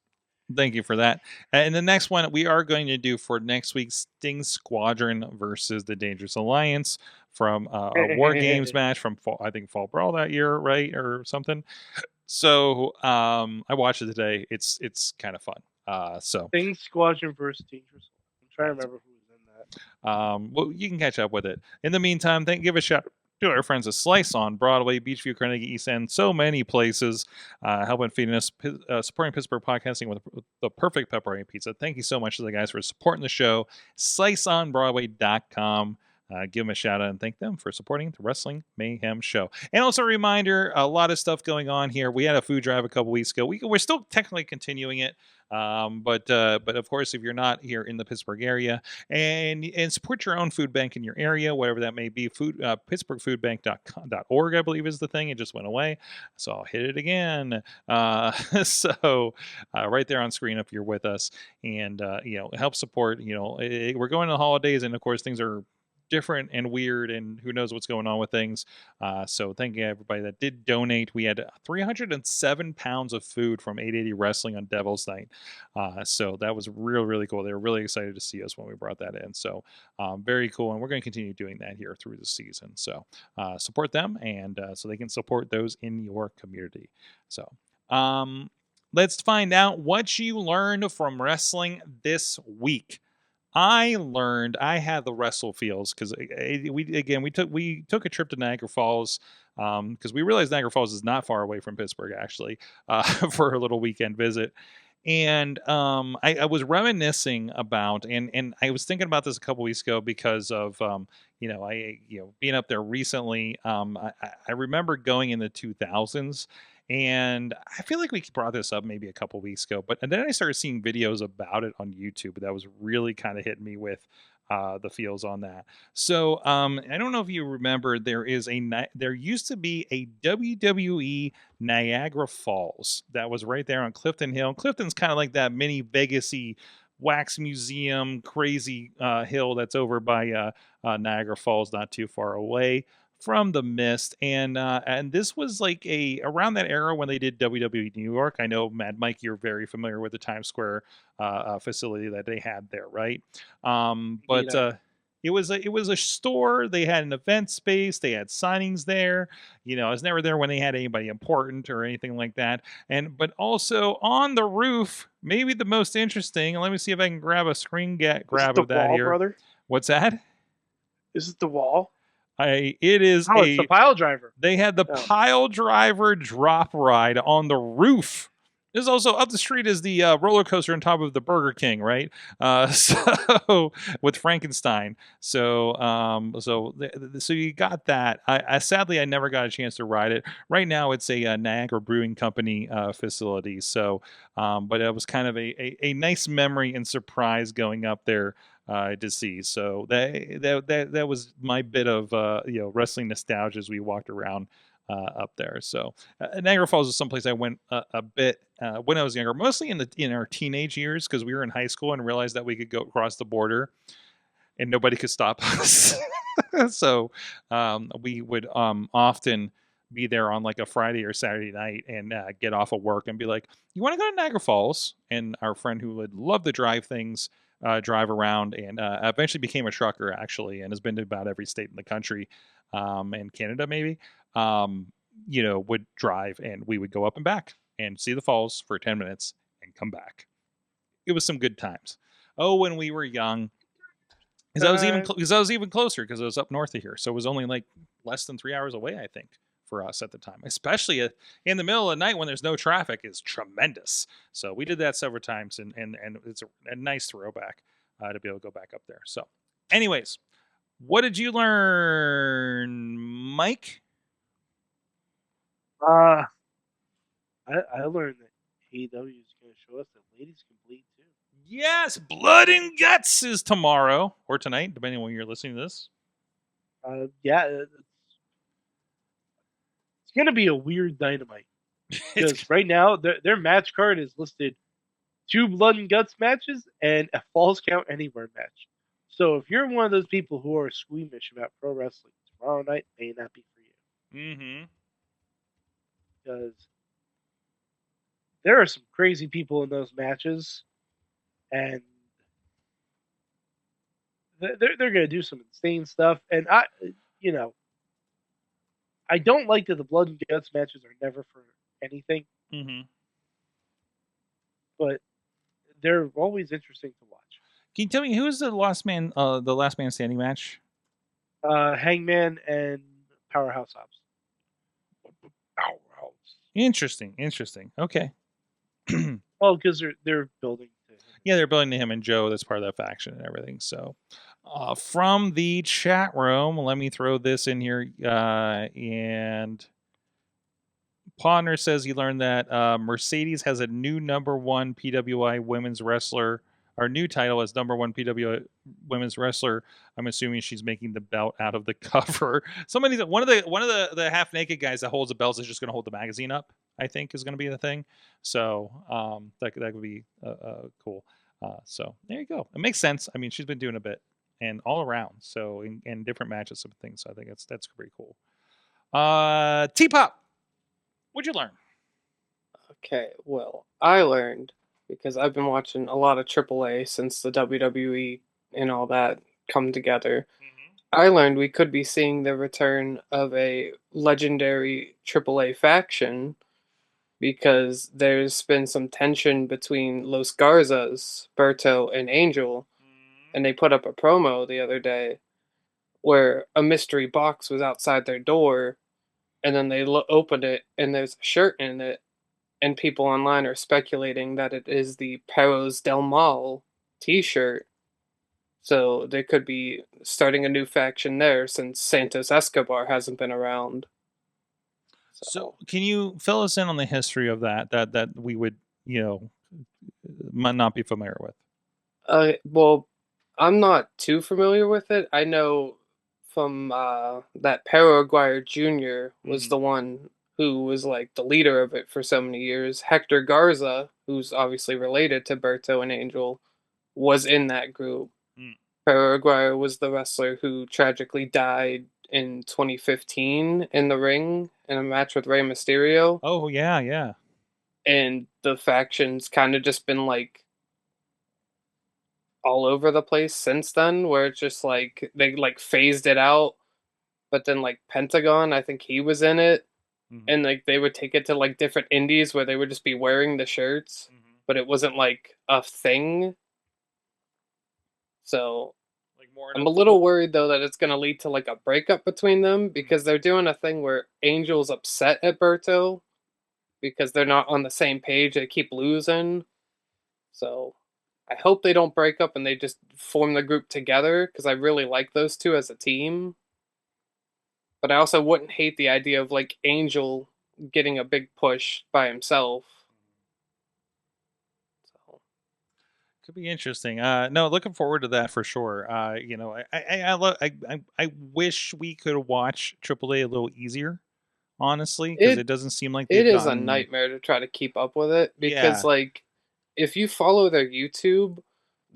thank you for that. And the next one we are going to do for next week, Sting Squadron versus the Dangerous Alliance from a War Games match from Fall Brawl that year, right, or something. So I watched it today. It's kind of fun. Sting Squadron versus Dangerous. I'm trying to remember who was in that. Well, you can catch up with it. In the meantime, give a shout to our friends at Slice on Broadway, Beachview, Carnegie, East End, so many places, helping feeding us, supporting Pittsburgh podcasting with the perfect pepperoni pizza. Thank you so much to the guys for supporting the show. SliceOnBroadway.com. Give them a shout out and thank them for supporting the Wrestling Mayhem show. And also a reminder, a lot of stuff going on here. We had a food drive a couple weeks ago. We're still technically continuing it. But of course, if you're not here in the Pittsburgh area and support your own food bank in your area, whatever that may be, PittsburghFoodBank.org, I believe is the thing. It just went away. So I'll hit it again. So right there on screen if you're with us and, help support, we're going to the holidays and of course things are different and weird and who knows what's going on with things. So thank you everybody that did donate. We had 307 pounds of food from 880 Wrestling on Devil's Night. So that was really cool. They were really excited to see us when we brought that in. So very cool. And we're going to continue doing that here through the season. So support them and so they can support those in your community. So let's find out what you learned from wrestling this week. I had the wrestle feels because we took a trip to Niagara Falls because we realized Niagara Falls is not far away from Pittsburgh actually for a little weekend visit. And I was reminiscing about and I was thinking about this a couple weeks ago because of being up there recently. I remember going in the 2000s. And I feel like we brought this up maybe a couple weeks ago, and then I started seeing videos about it on YouTube. That was really kind of hitting me with the feels on that. So I don't know if you remember, there used to be a WWE Niagara Falls that was right there on Clifton Hill. Clifton's kind of like that mini Vegas-y wax museum, crazy hill that's over by Niagara Falls, not too far away from the Mist, and this was like around that era when they did WWE New York. I know Mad Mike, you're very familiar with the Times Square facility that they had there, right? But it was a store. They had an event space. They had signings there. I was never there when they had anybody important or anything like that. But also on the roof, maybe the most interesting. Let me see if I can grab a screen grab of that wall, here. Brother? What's that? Is it the wall? It's the pile driver. They had the pile driver drop ride on the roof. There's also up the street is the roller coaster on top of the Burger King, right? So with Frankenstein. So you got that. I sadly I never got a chance to ride it. Right now it's a Niagara Brewing Company facility. So, but it was kind of a nice memory and surprise going up there to see. So that was my bit of wrestling nostalgia as we walked around up there. So Niagara Falls is someplace I went a bit when I was younger, mostly in our teenage years because we were in high school and realized that we could go across the border and nobody could stop us. So we would often be there on like a Friday or Saturday night and get off of work and be like, you want to go to Niagara Falls? And our friend who would love to drive around and eventually became a trucker actually and has been to about every state in the country and Canada maybe, would drive and we would go up and back and see the falls for 10 minutes and come back. It was some good times. Oh, when we were young. Because I was even closer because I was up north of here. So it was only like less than 3 hours away, I think, for us at the time. Especially in the middle of the night when there's no traffic is tremendous. So we did that several times, and it's a nice throwback to be able to go back up there. So anyways, what did you learn, Mike? I learned that AEW is going to show us that ladies can bleed too. Yes, Blood and Guts is tomorrow or tonight, depending on when you're listening to this. Yeah, it's going to be a weird Dynamite because right now their match card is listed 2 Blood and Guts matches and a Falls Count Anywhere match. So if you're one of those people who are squeamish about pro wrestling, tomorrow night may not be for you. Mm-hmm. Because there are some crazy people in those matches, and they're going to do some insane stuff. And I don't like that the Blood and Guts matches are never for anything. Mm-hmm. But they're always interesting to watch. Can you tell me who is the last man standing match? Hangman and Powerhouse Hobbs. Powerhouse. Interesting. Okay. Well, because they're building to him. Yeah, they're building to him and Joe. That's part of that faction and everything. So, from the chat room, let me throw this in here. And Pawner says he learned that Mercedes has a new number one PWI women's wrestler. Our new title as number one PWI women's wrestler. I'm assuming she's making the belt out of the cover. One of the half naked guys that holds the belts is just going to hold the magazine up. I think is going to be the thing. So that would be cool. So there you go. It makes sense. I mean, she's been doing a bit and all around. So in different matches and things. So I think that's pretty cool. T-Pop, what'd you learn? Okay, well, I learned because I've been watching a lot of AAA since the WWE and all that come together. I learned we could be seeing the return of a legendary AAA faction because there's been some tension between Los Garzas, Berto, and Angel, and they put up a promo the other day where a mystery box was outside their door, and then they opened it, and there's a shirt in it, and people online are speculating that it is the Perros del Mal t-shirt. So they could be starting a new faction there since Santos Escobar hasn't been around. So can you fill us in on the history of that we would, might not be familiar with? Well, I'm not too familiar with it. I know from that Perro Aguirre Jr. was the one who was like the leader of it for so many years. Hector Garza, who's obviously related to Berto and Angel, was in that group. Perro Aguirre was the wrestler who tragically died in 2015 in the ring in a match with Rey Mysterio. Oh, yeah. And the faction's kind of just been like all over the place since then, where it's just like they like phased it out. But then like Pentagon, I think he was in it. And like they would take it to like different indies where they would just be wearing the shirts, but it wasn't like a thing. So I'm a little worried though that it's going to lead to like a breakup between them because they're doing a thing where Angel's upset at Berto because they're not on the same page. They keep losing. So I hope they don't break up and they just form the group together because I really like those two as a team. But I also wouldn't hate the idea of like Angel getting a big push by himself. So. Could be interesting. No, looking forward to that for sure. I wish we could watch AAA a little easier, honestly, because it doesn't seem like it is a nightmare to try to keep up with it because like if you follow their YouTube,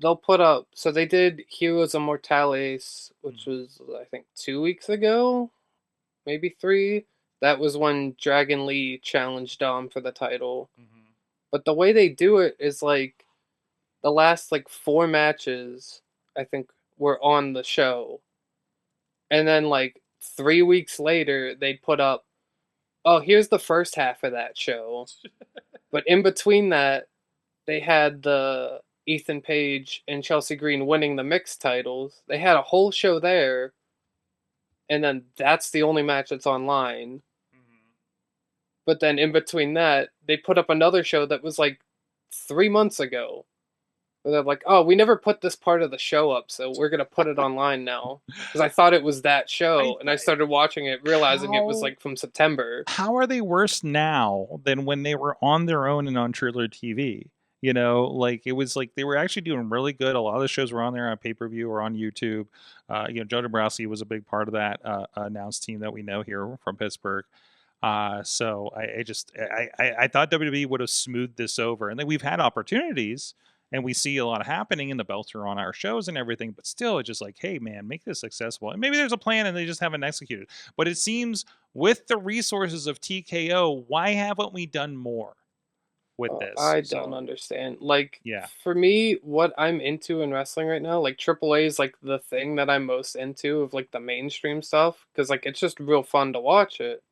they'll put up. So they did Heroes Immortales, which was I think 2 weeks ago. Maybe 3. That was when Dragon Lee challenged Dom for the title. But the way they do it is like the last like 4 matches, I think, were on the show. And then like 3 weeks later, they'd put up, oh, here's the first half of that show. But in between that, they had the Ethan Page and Chelsea Green winning the mixed titles. They had a whole show there. And then that's the only match that's online. But then in between that, they put up another show that was like 3 months ago. Where they're like, oh, we never put this part of the show up, so we're going to put it online now. Because I thought it was that show, and I started watching it, realizing it was like from September. How are they worse now than when they were on their own and on Triller TV? Like it was like they were actually doing really good. A lot of the shows were on there on pay-per-view or on YouTube. Joe Dombrowski was a big part of that announced team that we know here from Pittsburgh. So I thought WWE would have smoothed this over, and then we've had opportunities, and we see a lot happening, and the belts are on our shows and everything. But still, it's just like, hey man, make this successful. And maybe there's a plan, and they just haven't executed. But it seems with the resources of TKO, why haven't we done more with this? I don't understand. Like, for me, what I'm into in wrestling right now, like AAA is like the thing that I'm most into of like the mainstream stuff, because like it's just real fun to watch it.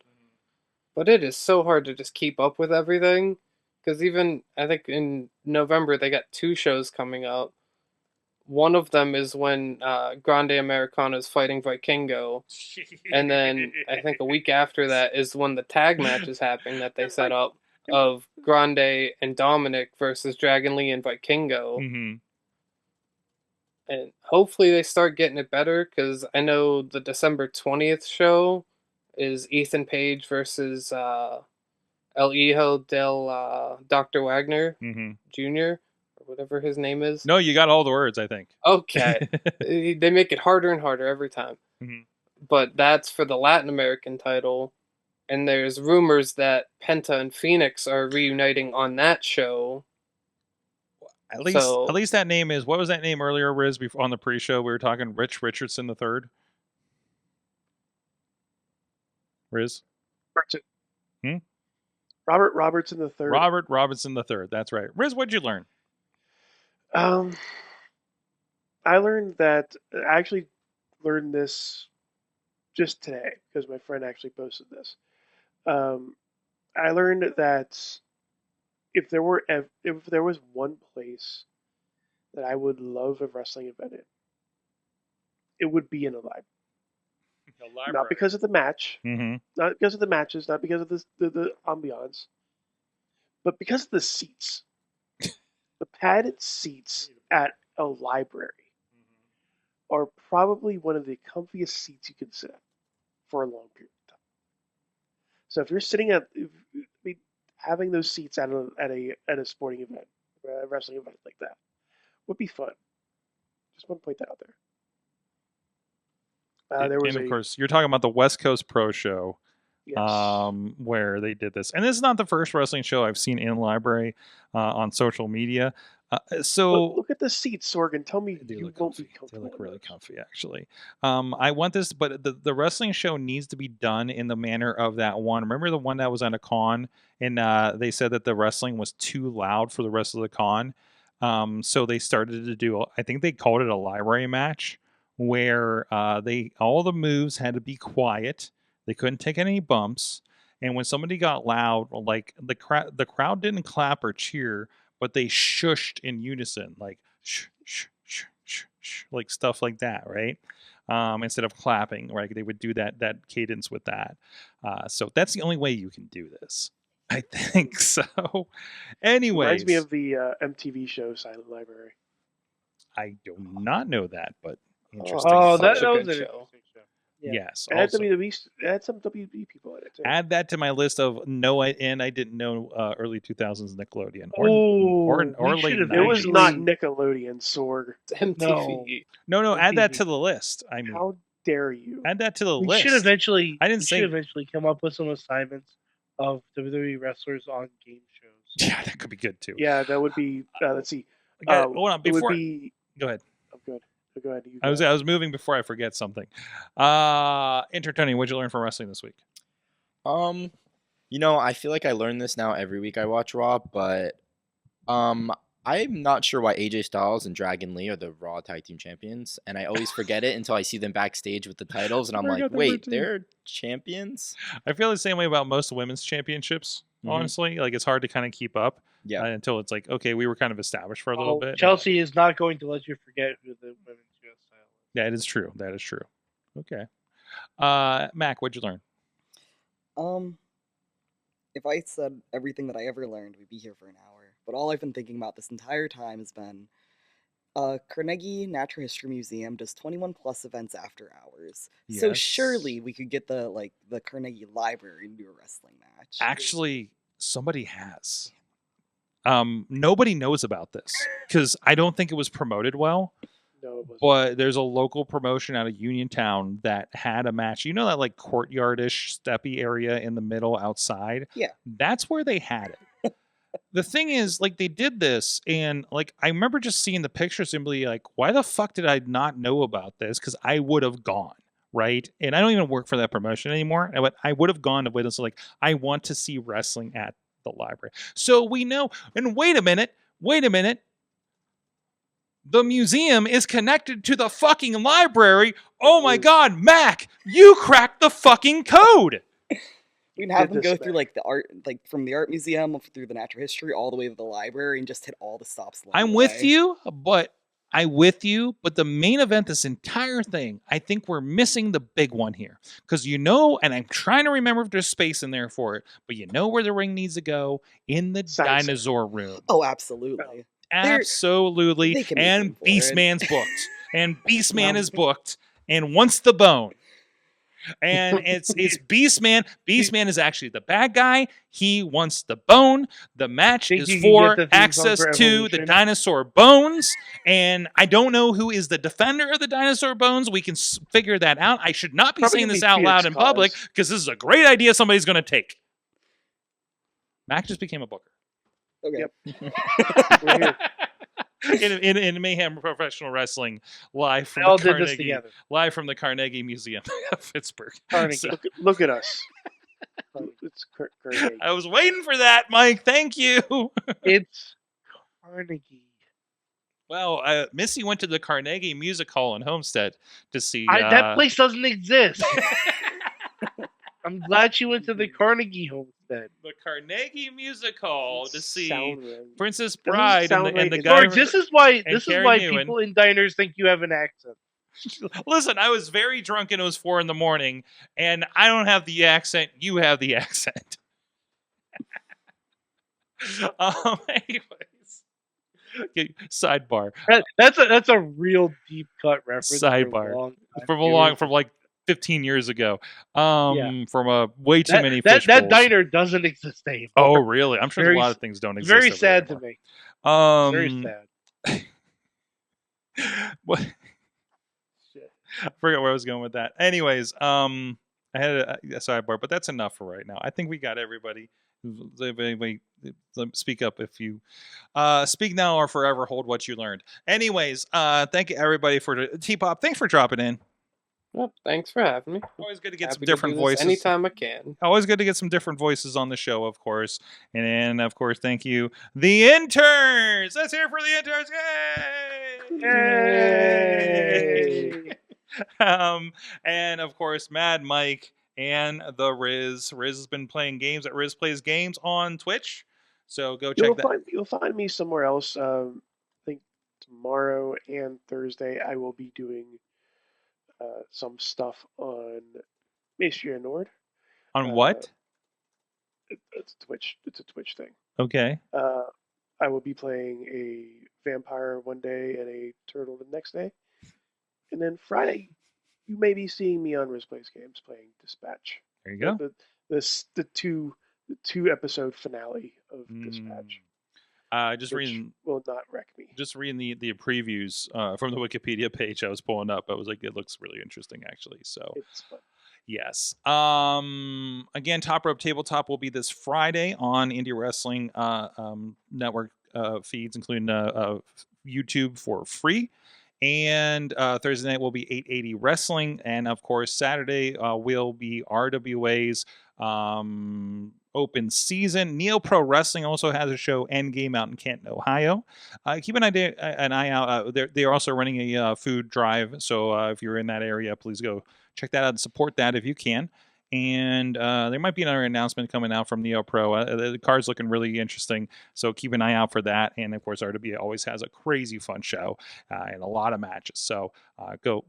But it is so hard to just keep up with everything, because even I think in November they got 2 shows coming up. One of them is when Grande Americana is fighting Vikingo, and then I think a week after that is when the tag match is happening that they set up of Grande and Dominik versus Dragon Lee and Vikingo. Mm-hmm. And hopefully they start getting it better, because I know the December 20th show is Ethan Page versus El Hijo del Dr. Wagner Jr., or whatever his name is. No, you got all the words, I think. Okay. They make it harder and harder every time. Mm-hmm. But that's for the Latin American title. And there's rumors that Penta and Phoenix are reuniting on that show. At least that name is, what was that name earlier, Rizz, before on the pre-show? We were talking Rich Richardson III. Rizz? Robert Robertson III. Robert Robertson III. That's right. Rizz, what'd you learn? I learned that I actually learned this just today because my friend actually posted this. I learned that if there was one place that I would love a wrestling event in, it would be in a library. Not because of the match, not because of the matches, not because of the ambiance, but because of the seats. The padded seats at a library are probably one of the comfiest seats you can sit at for a long period of time. So if you're sitting having those seats at a sporting event, a wrestling event like that, would be fun. Just want to point that out there. Of course, you're talking about the West Coast Pro Show, yes. Where they did this. And this is not the first wrestling show I've seen in library on social media. So look at the seats, Sorg, and tell me you won't be comfortable. They look really comfy, actually. I want this, but the wrestling show needs to be done in the manner of that one. Remember the one that was on a con, and they said that the wrestling was too loud for the rest of the con. So they started to do, I think they called it a library match, where all the moves had to be quiet. They couldn't take any bumps. And when somebody got loud, like the crowd didn't clap or cheer, but they shushed in unison, like shh, shh, shh, shh, shh, like stuff like that, right? Instead of clapping, right? They would do that cadence with that. So that's the only way you can do this, I think. So, anyways, reminds me of the MTV show Silent Library. I do not know that, but interesting. Oh, that Such a was good an show. interesting show. Yes. And Also, add some WWE people in it too. add that to my list of I didn't know early 2000s Nickelodeon Oh, or we late should have 90s. It was not Nickelodeon, Sorg. MTV. No, add that MTV. to the list. I mean, How dare you? add that to the We list. should eventually. I didn't we say- should eventually come up with some assignments of WWE wrestlers on game shows. Yeah, that could be good too. Yeah, that would be. Let's see. Hold on, It would before be. go ahead. I'm good. Go ahead. I was moving before I forget something. Tony, what'd you learn from wrestling this week? I feel like I learn this now every week I watch Raw, but I'm not sure why AJ Styles and Dragon Lee are the Raw Tag Team Champions, and I always forget it until I see them backstage with the titles, and I'm like, wait, they're champions? I feel the same way about most women's championships, honestly. Like, it's hard to kind of keep up until it's like, okay, we were kind of established for a little bit. Chelsea is not going to let you forget who the women's US title is. That is true. That is true. Okay. Mac, what'd you learn? If I said everything that I ever learned, we'd be here for an hour. But all I've been thinking about this entire time has been Carnegie Natural History Museum does 21 plus events after hours. So Yes. surely we could get the Carnegie Library and do a wrestling match. Actually, somebody has. Nobody knows about this because I don't think it was promoted well. No, it wasn't. But there's a local promotion out of Uniontown that had a match. You know that like courtyardish, steppy area in the middle outside? Yeah. That's where they had it. The thing is, like, they did this, and like I remember just seeing the pictures and be like, why the fuck did I not know about this? Because I would have gone, right? And I don't even work for that promotion anymore. But I would have gone to witness, like, I want to see wrestling at the library. So we know, and wait a minute. The museum is connected to the fucking library. Oh my God, Mac, you cracked the fucking code. We can have them go Goodness, through man. like the art, like from the art museum through the natural history all the way to the library and just hit all the stops. along I'm the with way. you, but I with you, but the main event, this entire thing, I think we're missing the big one here. Because and I'm trying to remember if there's space in there for it, but you know where the ring needs to go? In the dinosaur room. Oh, absolutely. Absolutely. And Beastman's booked. And Beastman is booked and wants the bone. And it's Beastman. Beastman is actually the bad guy. He wants the bone. The match is for access to the dinosaur bones. And I don't know who is the defender of the dinosaur bones. We can figure that out. I should not be saying this out loud in public because this is a great idea somebody's going to take. Mac just became a booker. Okay. Yep. in Mayhem Professional Wrestling, live from the Carnegie Museum of Pittsburgh. So. Look at us. It's Carnegie. I was waiting for that, Mike. Thank you. It's Carnegie. Well, Missy went to the Carnegie Music Hall in Homestead to see. That place doesn't exist. I'm glad she went to the Carnegie Homestead. The Carnegie Music Hall to see Princess Bride and the guy. Sorry, this is why people in diners think you have an accent. Listen, I was very drunk and it was 4 a.m, and I don't have the accent. You have the accent. Anyways, okay, sidebar. That's a real deep cut reference. Sidebar from like 15 years ago. From way too many fish that diner doesn't exist anymore. Oh, really? I'm sure a lot of things don't exist. Very sad to me. Very sad. What? I forgot where I was going with that. Anyways, I had a sidebar, but that's enough for right now. I think we got everybody. Anybody, speak up if you speak now or forever hold what you learned. Anyways, thank you everybody for T-Pop. Thanks for dropping in. Well, thanks for having me. Always good to get some different voices. Anytime I can. Always good to get some different voices on the show, of course. And of course, thank you, the interns. Let's hear for the interns. Yay! Yay! And of course, Mad Mike and the Rizz. Rizz has been playing games at Rizz Plays Games on Twitch. So go check that. You'll find me somewhere else. I think tomorrow and Thursday I will be doing some stuff on Monsieur Nord. On what? It's a Twitch thing. Okay. I will be playing a vampire one day and a turtle the next day, and then Friday you may be seeing me on Rizz Plays Games playing Dispatch. There you go. The two episode finale of Dispatch. Will not wreck me. Just reading the previews from the Wikipedia page I was pulling up. I was like, it looks really interesting, actually. So it's fun. Yes. Again, Top Rope Tabletop will be this Friday on Indie Wrestling Network feeds, including YouTube for free. And Thursday night will be 880 Wrestling. And of course, Saturday will be RWA's open season. Neo Pro Wrestling also has a show, Endgame, out in Canton, Ohio. Keep an eye out. They're also running a food drive. So if you're in that area, please go check that out and support that if you can. And there might be another announcement coming out from Neo Pro. The card's looking really interesting, so keep an eye out for that. And of course, RWA always has a crazy fun show and a lot of matches. So go,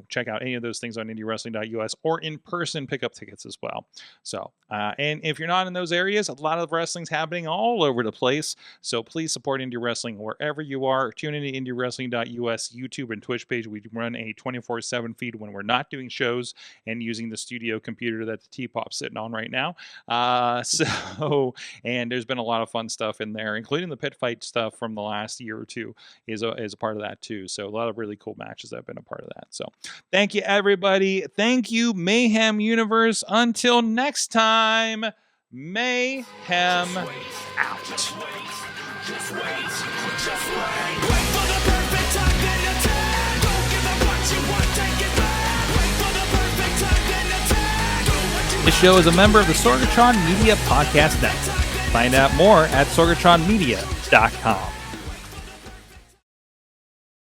check out any of those things on IndieWrestling.us or in person pick up tickets as well. So, and if you're not in those areas, a lot of wrestling's happening all over the place. So please support Indie Wrestling wherever you are. Tune into IndieWrestling.us YouTube and Twitch page. We run a 24/7 feed when we're not doing shows and using the studio computer that the T-Pop's sitting on right now. And there's been a lot of fun stuff in there, including the pit fight stuff from the last year or two is a part of that too. So a lot of really cool matches that have been a part of that. So thank you, everybody. Thank you, Mayhem Universe. Until next time, Mayhem out. Just wait. Wait for the perfect time, then attack. Don't give up what you want, take it back. Wait for the perfect time, then attack. Do what you This show is a member of the Sorgatron Media Podcast Network. Find out more at sorgatronmedia.com.